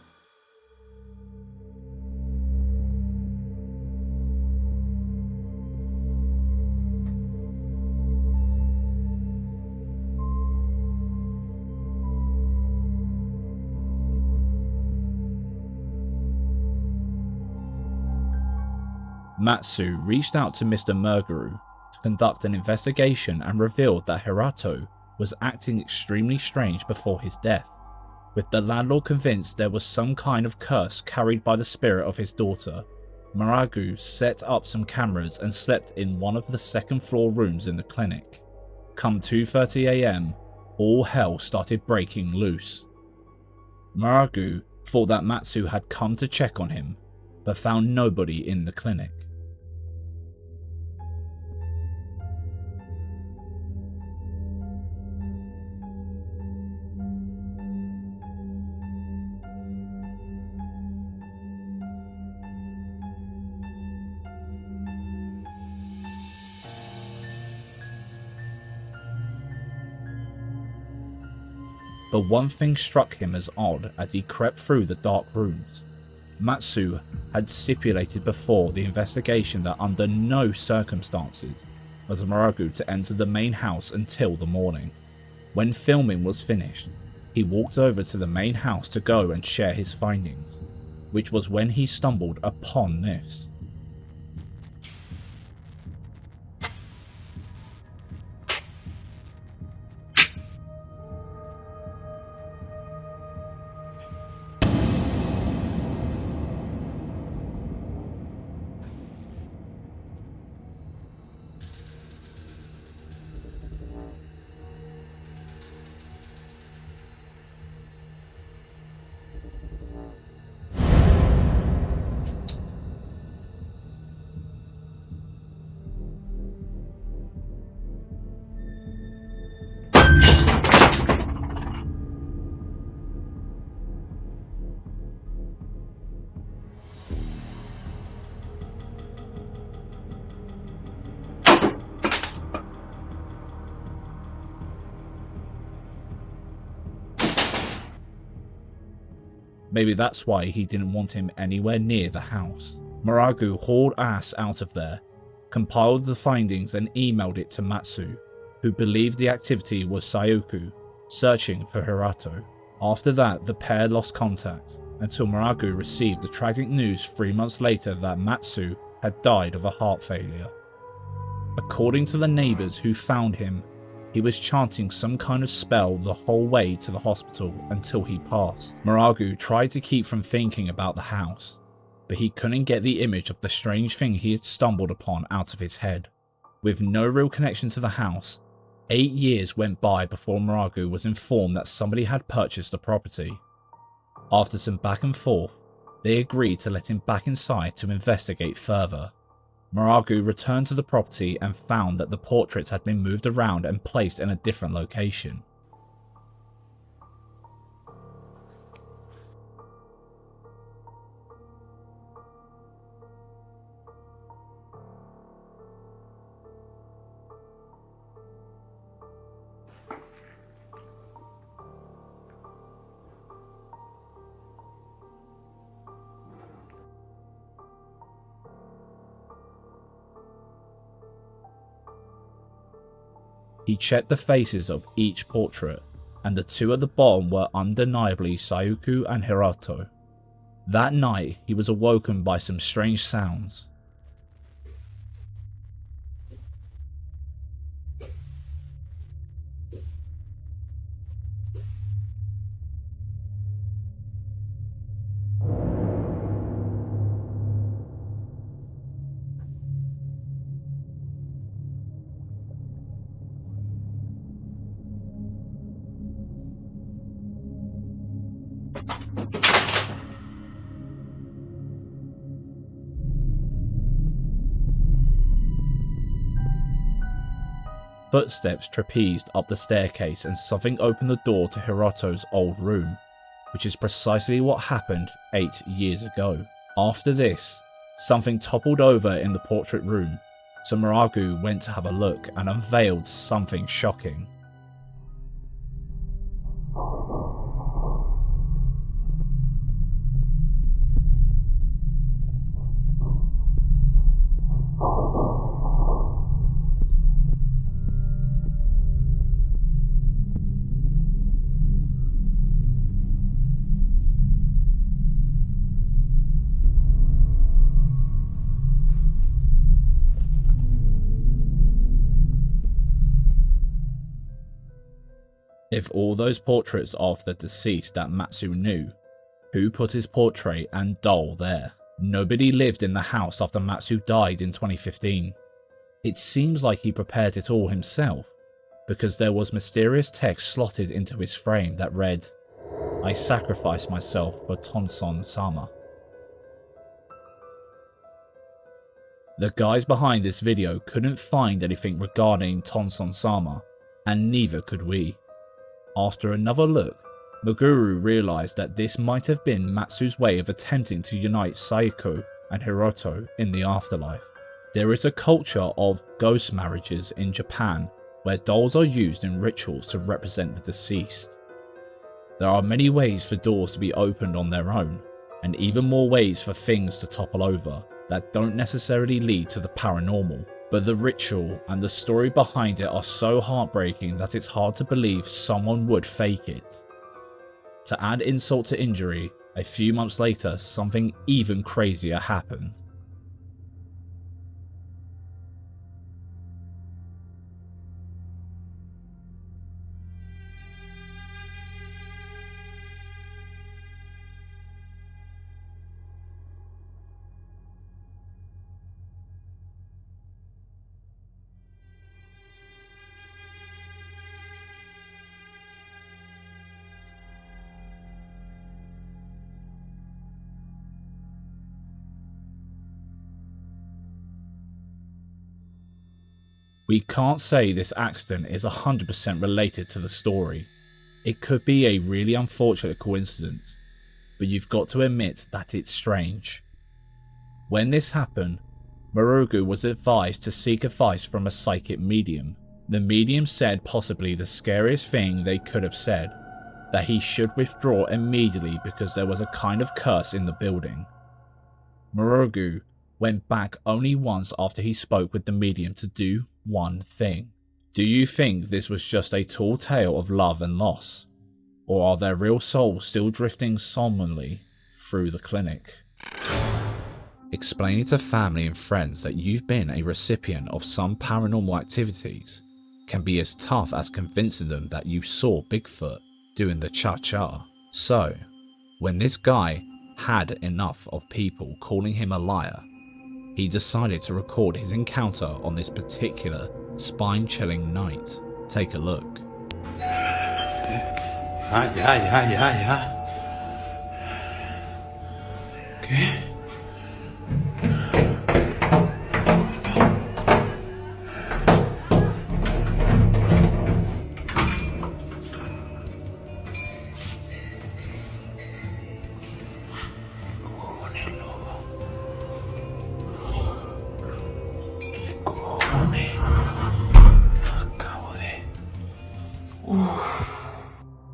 Matsu reached out to Mr. Murguru to conduct an investigation and revealed that Hirato was acting extremely strange before his death, with the landlord convinced there was some kind of curse carried by the spirit of his daughter. Muragu set up some cameras and slept in one of the second floor rooms in the clinic. Come 2:30 AM, all hell started breaking loose. Muragu thought that Matsu had come to check on him, but found nobody in the clinic. But one thing struck him as odd as he crept through the dark rooms. Matsu had stipulated before the investigation that under no circumstances was Muragu to enter the main house until the morning. When filming was finished, he walked over to the main house to go and share his findings, which was when he stumbled upon this. Maybe that's why he didn't want him anywhere near the house. Muragu hauled ass out of there, compiled the findings and emailed it to Matsu, who believed the activity was Sayoko searching for Hirato. After that, the pair lost contact until Muragu received the tragic news 3 months later that Matsu had died of a heart failure. According to the neighbors who found him, he was chanting some kind of spell the whole way to the hospital until he passed. Muragu tried to keep from thinking about the house, but he couldn't get the image of the strange thing he had stumbled upon out of his head. With no real connection to the house, 8 years went by before Muragu was informed that somebody had purchased the property. After some back and forth, they agreed to let him back inside to investigate further. Muragu returned to the property and found that the portraits had been moved around and placed in a different location. He checked the faces of each portrait, and the two at the bottom were undeniably Sayoko and Hirato. That night, he was awoken by some strange sounds. Footsteps trapezed up the staircase and something opened the door to Hirato's old room, which is precisely what happened 8 years ago. After this, something toppled over in the portrait room, so Muragu went to have a look and unveiled something shocking. If all those portraits of the deceased that Matsu knew, who put his portrait and doll there? Nobody lived in the house after Matsu died in 2015. It seems like he prepared it all himself, because there was mysterious text slotted into his frame that read, "I sacrifice myself for Tonson-sama." The guys behind this video couldn't find anything regarding Tonson-sama, and neither could we. After another look, Meguru realized that this might have been Matsu's way of attempting to unite Sayoko and Hirato in the afterlife. There is a culture of ghost marriages in Japan where dolls are used in rituals to represent the deceased. There are many ways for doors to be opened on their own, and even more ways for things to topple over that don't necessarily lead to the paranormal. But the ritual and the story behind it are so heartbreaking that it's hard to believe someone would fake it. To add insult to injury, a few months later, something even crazier happened. We can't say this accident is 100% related to the story. It could be a really unfortunate coincidence, but you've got to admit that it's strange. When this happened, Muragu was advised to seek advice from a psychic medium. The medium said possibly the scariest thing they could have said, that he should withdraw immediately because there was a kind of curse in the building. Murugu went back only once after he spoke with the medium to do one thing. Do you think this was just a tall tale of love and loss? Or are there real souls still drifting somberly through the clinic? Explaining to family and friends that you've been a recipient of some paranormal activities can be as tough as convincing them that you saw Bigfoot doing the cha-cha. So, when this guy had enough of people calling him a liar, he decided to record his encounter on this particular spine-chilling night. Take a look. Ya. ¿Qué?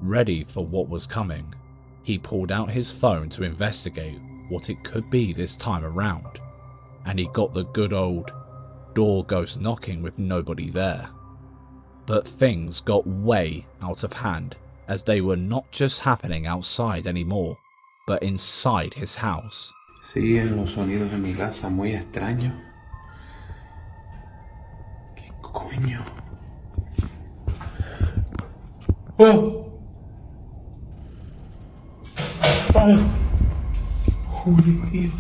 Ready for what was coming, he pulled out his phone to investigate what it could be this time around, and he got the good old door ghost knocking with nobody there. But things got way out of hand, as they were not just happening outside anymore, but inside his house. Siguen los sonidos en mi casa muy extraños. ¿Qué coño? ¡Oh! ¡Ay! ¡Joder, tío!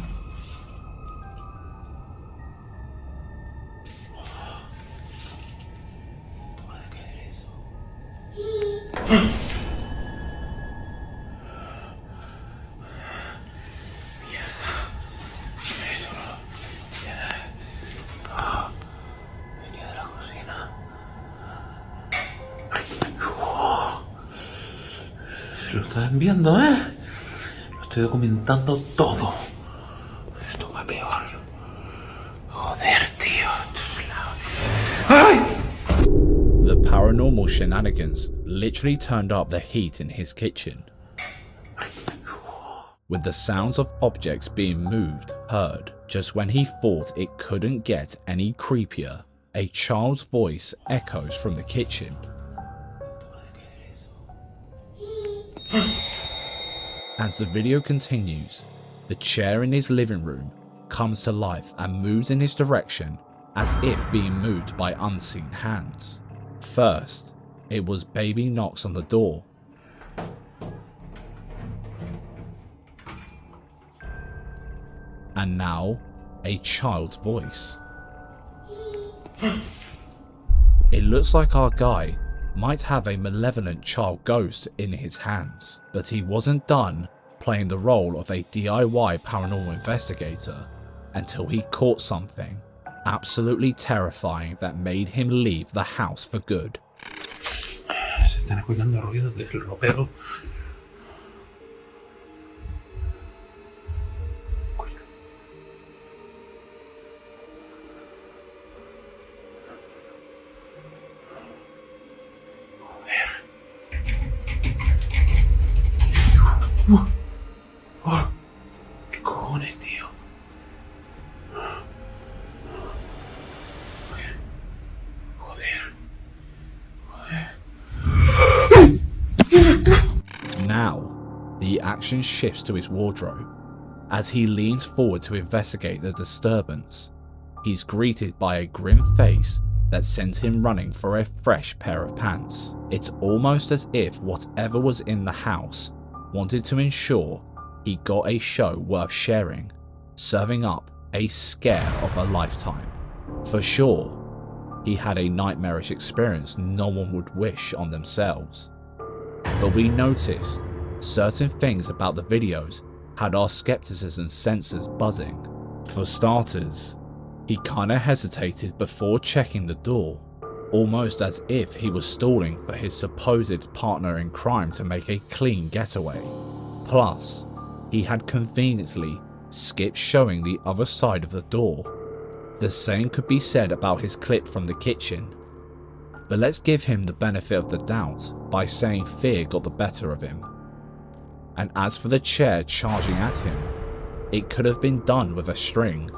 Lo están viendo, ¿eh? Lo estoy documentando todo. Esto va peor. Joder, tío. Esto es la... ¡Ay! The paranormal shenanigans literally turned up the heat in his kitchen, with the sounds of objects being moved heard. Just when he thought it couldn't get any creepier, a child's voice echoes from the kitchen. As the video continues, the chair in his living room comes to life and moves in his direction as if being moved by unseen hands. First, it was baby knocks on the door. And now, a child's voice. It looks like our guy might have a malevolent child ghost in his hands, but he wasn't done playing the role of a DIY paranormal investigator until he caught something absolutely terrifying that made him leave the house for good. Se están escuchando ruidos del ropero. Oh, ¿qué cojones, tío? Joder. Now, the action shifts to his wardrobe. As he leans forward to investigate the disturbance, he's greeted by a grim face that sends him running for a fresh pair of pants. It's almost as if whatever was in the house wanted to ensure he got a show worth sharing, serving up a scare of a lifetime. For sure, he had a nightmarish experience no one would wish on themselves. But we noticed certain things about the videos had our skepticism sensors buzzing. For starters, he kinda hesitated before checking the door, almost as if he was stalling for his supposed partner in crime to make a clean getaway. Plus, he had conveniently skipped showing the other side of the door. The same could be said about his clip from the kitchen. But let's give him the benefit of the doubt by saying fear got the better of him. And as for the chair charging at him, it could have been done with a string,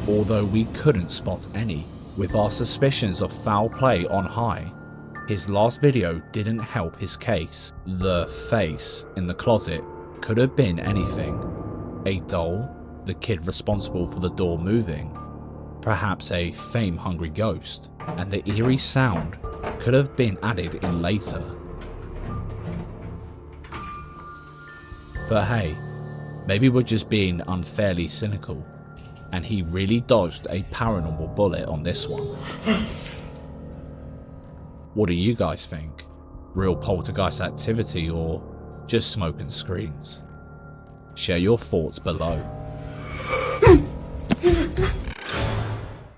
although we couldn't spot any. With our suspicions of foul play on high, his last video didn't help his case. The face in the closet could have been anything. A doll, the kid responsible for the door moving, perhaps a fame-hungry ghost, and the eerie sound could have been added in later. But hey, maybe we're just being unfairly cynical, and he really dodged a paranormal bullet on this one. What do you guys think? Real poltergeist activity or just smoke and screams? Share your thoughts below.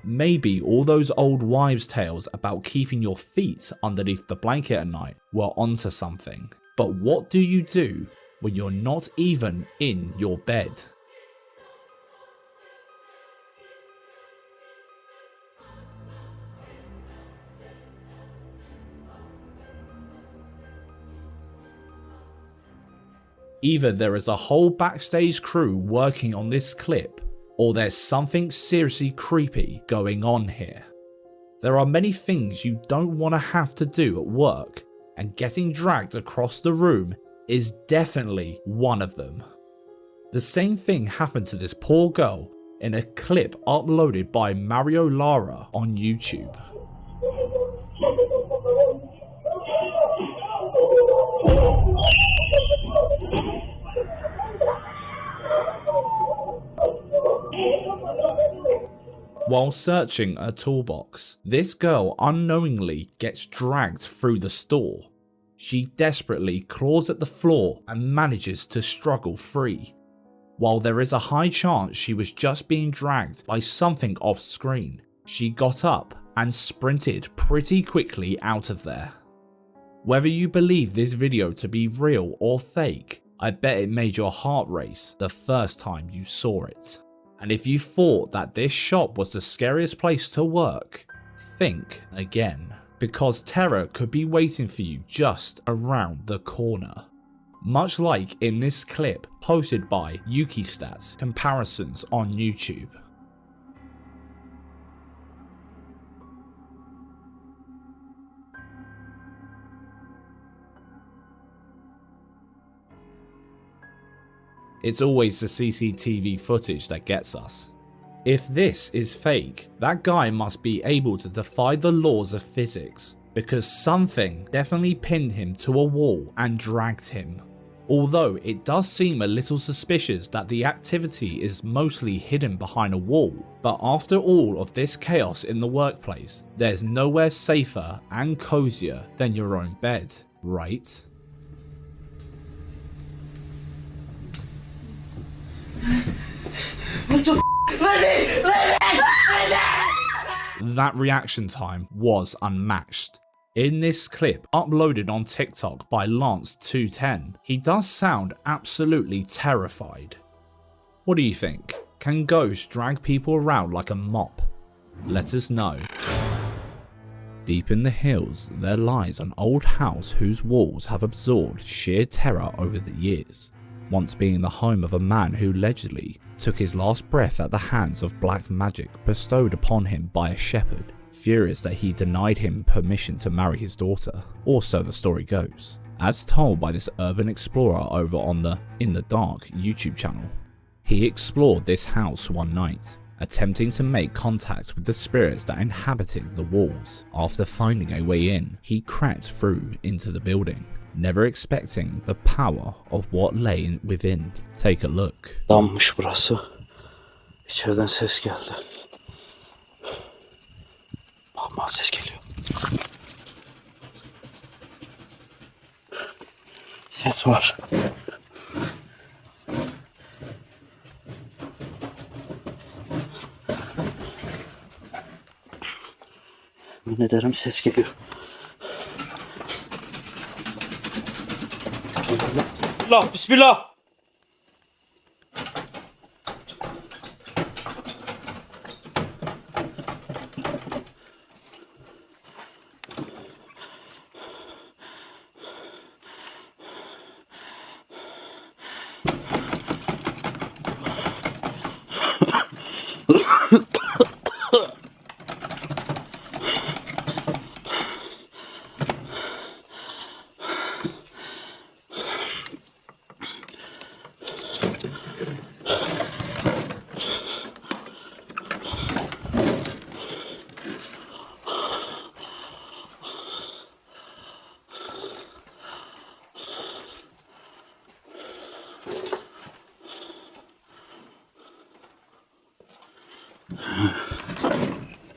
Maybe all those old wives' tales about keeping your feet underneath the blanket at night were onto something. But what do you do when you're not even in your bed? Either there is a whole backstage crew working on this clip, or there's something seriously creepy going on here. There are many things you don't want to have to do at work, and getting dragged across the room is definitely one of them. The same thing happened to this poor girl in a clip uploaded by Mario Lara on YouTube. While searching a toolbox, this girl unknowingly gets dragged through the store. She desperately claws at the floor and manages to struggle free. While there is a high chance she was just being dragged by something off screen, she got up and sprinted pretty quickly out of there. Whether you believe this video to be real or fake, I bet it made your heart race the first time you saw it. And if you thought that this shop was the scariest place to work, think again, because terror could be waiting for you just around the corner. Much like in this clip posted by YukiStats Comparisons on YouTube. It's always the CCTV footage that gets us. If this is fake, that guy must be able to defy the laws of physics, because something definitely pinned him to a wall and dragged him. Although it does seem a little suspicious that the activity is mostly hidden behind a wall, but after all of this chaos in the workplace, there's nowhere safer and cozier than your own bed, right? What the f***? Lizzie! Lizzie! That reaction time was unmatched. In this clip, uploaded on TikTok by Lance210, he does sound absolutely terrified. What do you think? Can ghosts drag people around like a mop? Let us know. Deep in the hills, there lies an old house whose walls have absorbed sheer terror over the years. Once being the home of a man who allegedly took his last breath at the hands of black magic bestowed upon him by a shepherd, furious that he denied him permission to marry his daughter, or so the story goes, as told by this urban explorer over on the In the Dark YouTube channel. He explored this house one night, attempting to make contact with the spirits that inhabited the walls. After finding a way in, he cracked through into the building, never expecting the power of what lay within. Take a look. Dammış burası. İçeriden ses geldi. Bakma, ses geliyor. Ses var. Yemin ederim ses geliyor. Bismillah, bismillah.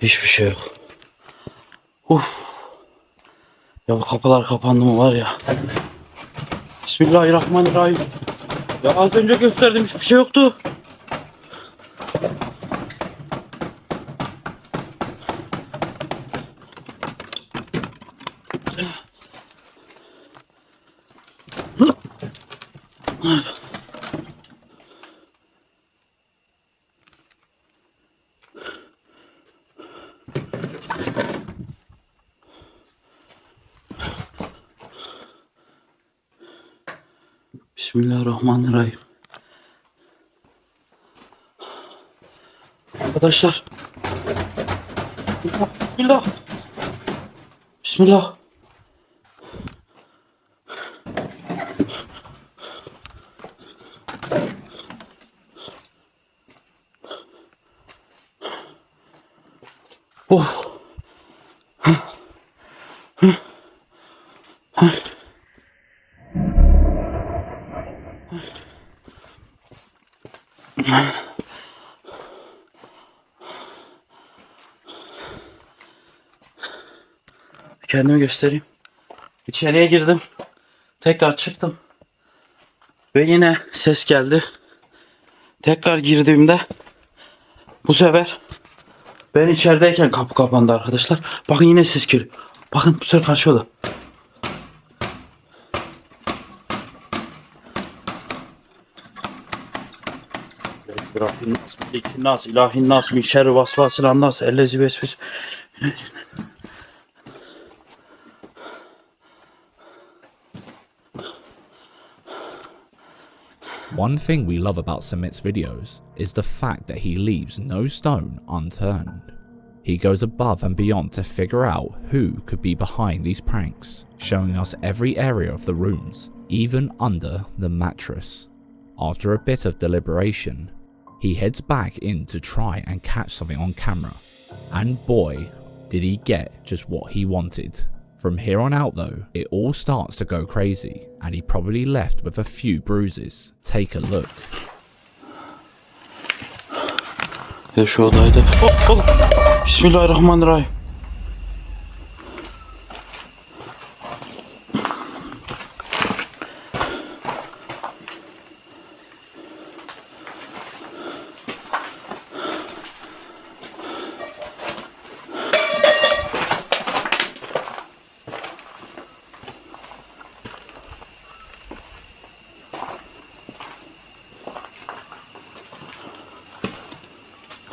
Hiçbir şey yok. Ya bu kapılar kapandı mı var ya. Bismillahirrahmanirrahim. Ya az önce gösterdim, hiçbir şey yoktu. Bismillahirrahmanirrahim. Arkadaşlar. Bismillah. Bismillah. Oh. Kendimi göstereyim. İçeriye girdim. Tekrar çıktım. Ve yine ses geldi. Tekrar girdiğimde bu sefer ben içerideyken kapı kapandı arkadaşlar. Bakın yine ses geliyor. Bakın bu sefer karşı oda. Nas ilahin nas min şerri vasvasil annas ellezi vesvis. One thing we love about Sumit's videos is the fact that he leaves no stone unturned. He goes above and beyond to figure out who could be behind these pranks, showing us every area of the rooms, even under the mattress. After a bit of deliberation, he heads back in to try and catch something on camera, and boy, did he get just what he wanted. From here on out though, it all starts to go crazy, and he probably left with a few bruises. Take a look. Ya şu odaydı. Bismillahirrahmanirrahim.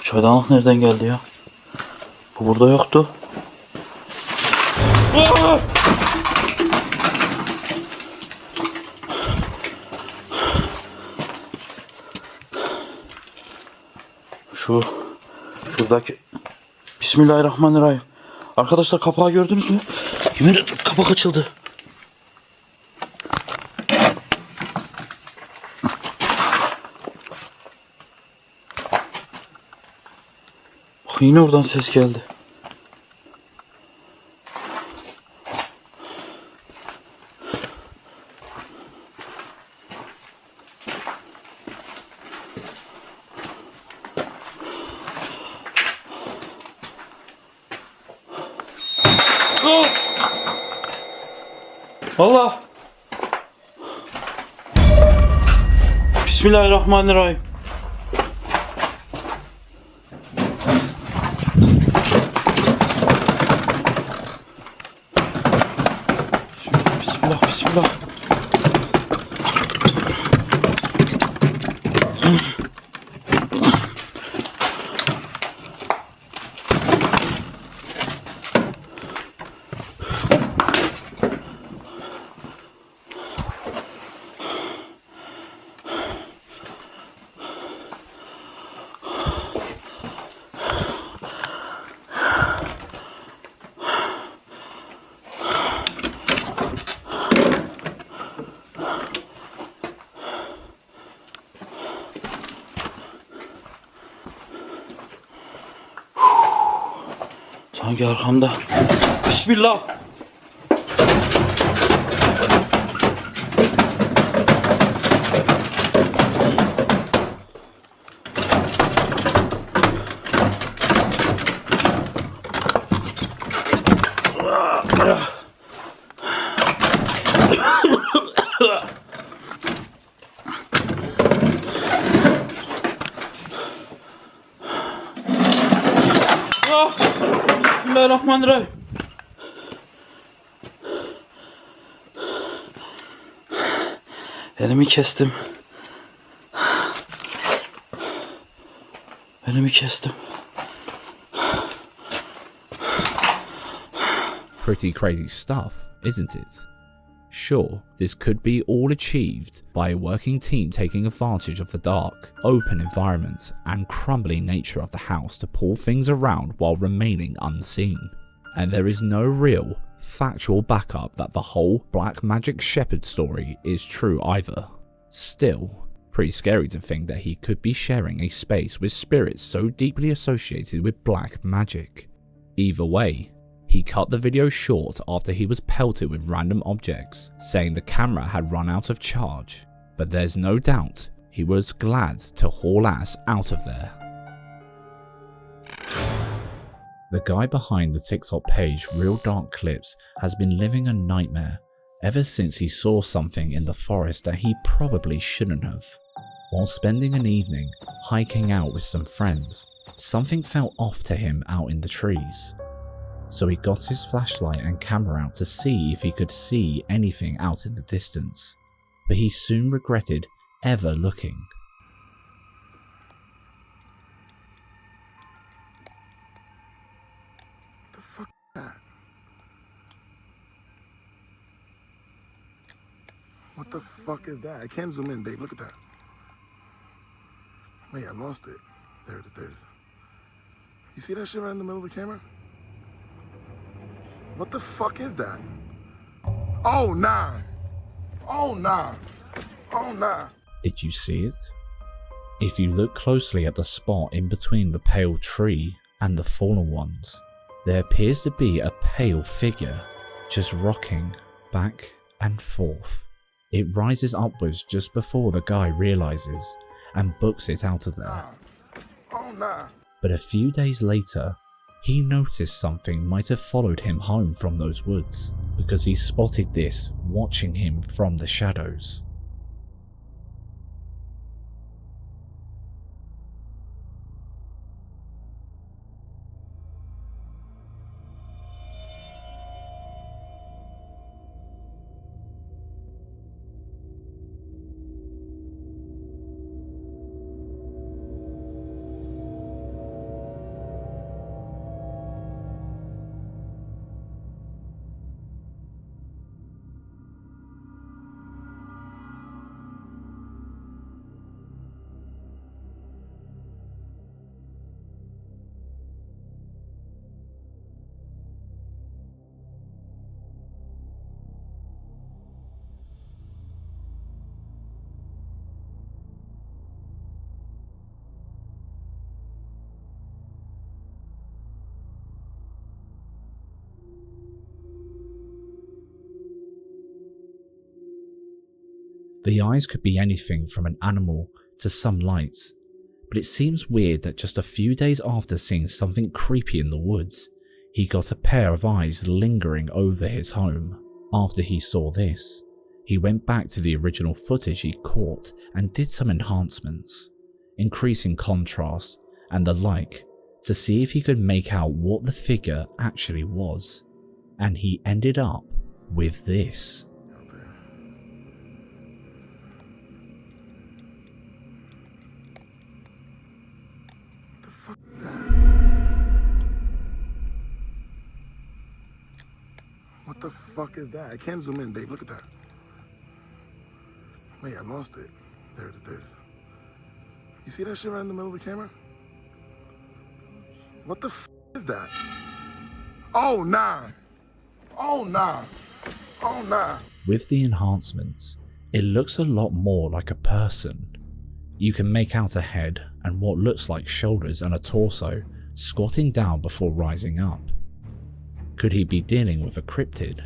Çaydanlık nereden geldi ya? Bu burada yoktu. Şuradaki Bismillahirrahmanirrahim. Arkadaşlar kapağı gördünüz mü? Yemin ederim kapak açıldı. Yine oradan ses geldi. Allah! Bismillahirrahmanirrahim. Bismillah. Sanki arkamda. Bismillah. Bismillahirrahmanirrahim. Elimi kestim. Pretty crazy stuff, isn't it? Sure, this could be all achieved by a working team taking advantage of the dark, open environment and crumbly nature of the house to pull things around while remaining unseen. And there is no real, factual backup that the whole black magic shepherd story is true either. Still, pretty scary to think that he could be sharing a space with spirits so deeply associated with black magic. Either way, he cut the video short after he was pelted with random objects, saying the camera had run out of charge, but there's no doubt he was glad to haul ass out of there. The guy behind the TikTok page Real Dark Clips has been living a nightmare ever since he saw something in the forest that he probably shouldn't have. While spending an evening hiking out with some friends, something felt off to him out in the trees. So he got his flashlight and camera out to see if he could see anything out in the distance, but he soon regretted ever looking. The fuck is that? What the fuck is that? I can't zoom in, babe. Look at that. Wait, I lost it. There it is, there it is. You see that shit right in the middle of the camera? What the fuck is that? Oh, nah. Oh, nah. Oh, nah. Did you see it? If you look closely at the spot in between the pale tree and the fallen ones, there appears to be a pale figure just rocking back and forth. It rises upwards just before the guy realizes and books it out of there. Oh, nah. But a few days later, he noticed something might have followed him home from those woods, because he spotted this watching him from the shadows. The eyes could be anything from an animal to some lights, but it seems weird that just a few days after seeing something creepy in the woods, he got a pair of eyes lingering over his home. After he saw this, he went back to the original footage he caught and did some enhancements, increasing contrast and the like, to see if he could make out what the figure actually was, and he ended up with this. What the fuck is that? I can't zoom in, babe. Look at that. Wait, I lost it. There it is, there it is. You see that shit right in the middle of the camera? What the fuck is that? Oh, nah. Oh, nah. Oh, nah. With the enhancements, it looks a lot more like a person. You can make out a head and what looks like shoulders and a torso squatting down before rising up. Could he be dealing with a cryptid?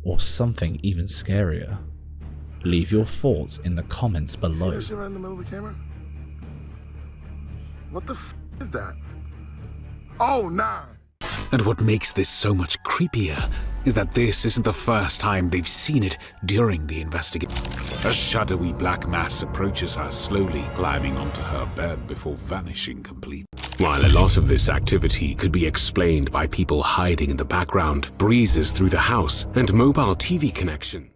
Or something even scarier? Leave your thoughts in the comments below. See that shit right in the middle of the camera? What the is that? Oh, nah. And what makes this so much creepier is that this isn't the first time they've seen it during the investigation. A shadowy black mass approaches her, slowly climbing onto her bed before vanishing completely. While a lot of this activity could be explained by people hiding in the background, breezes through the house, and mobile TV connection,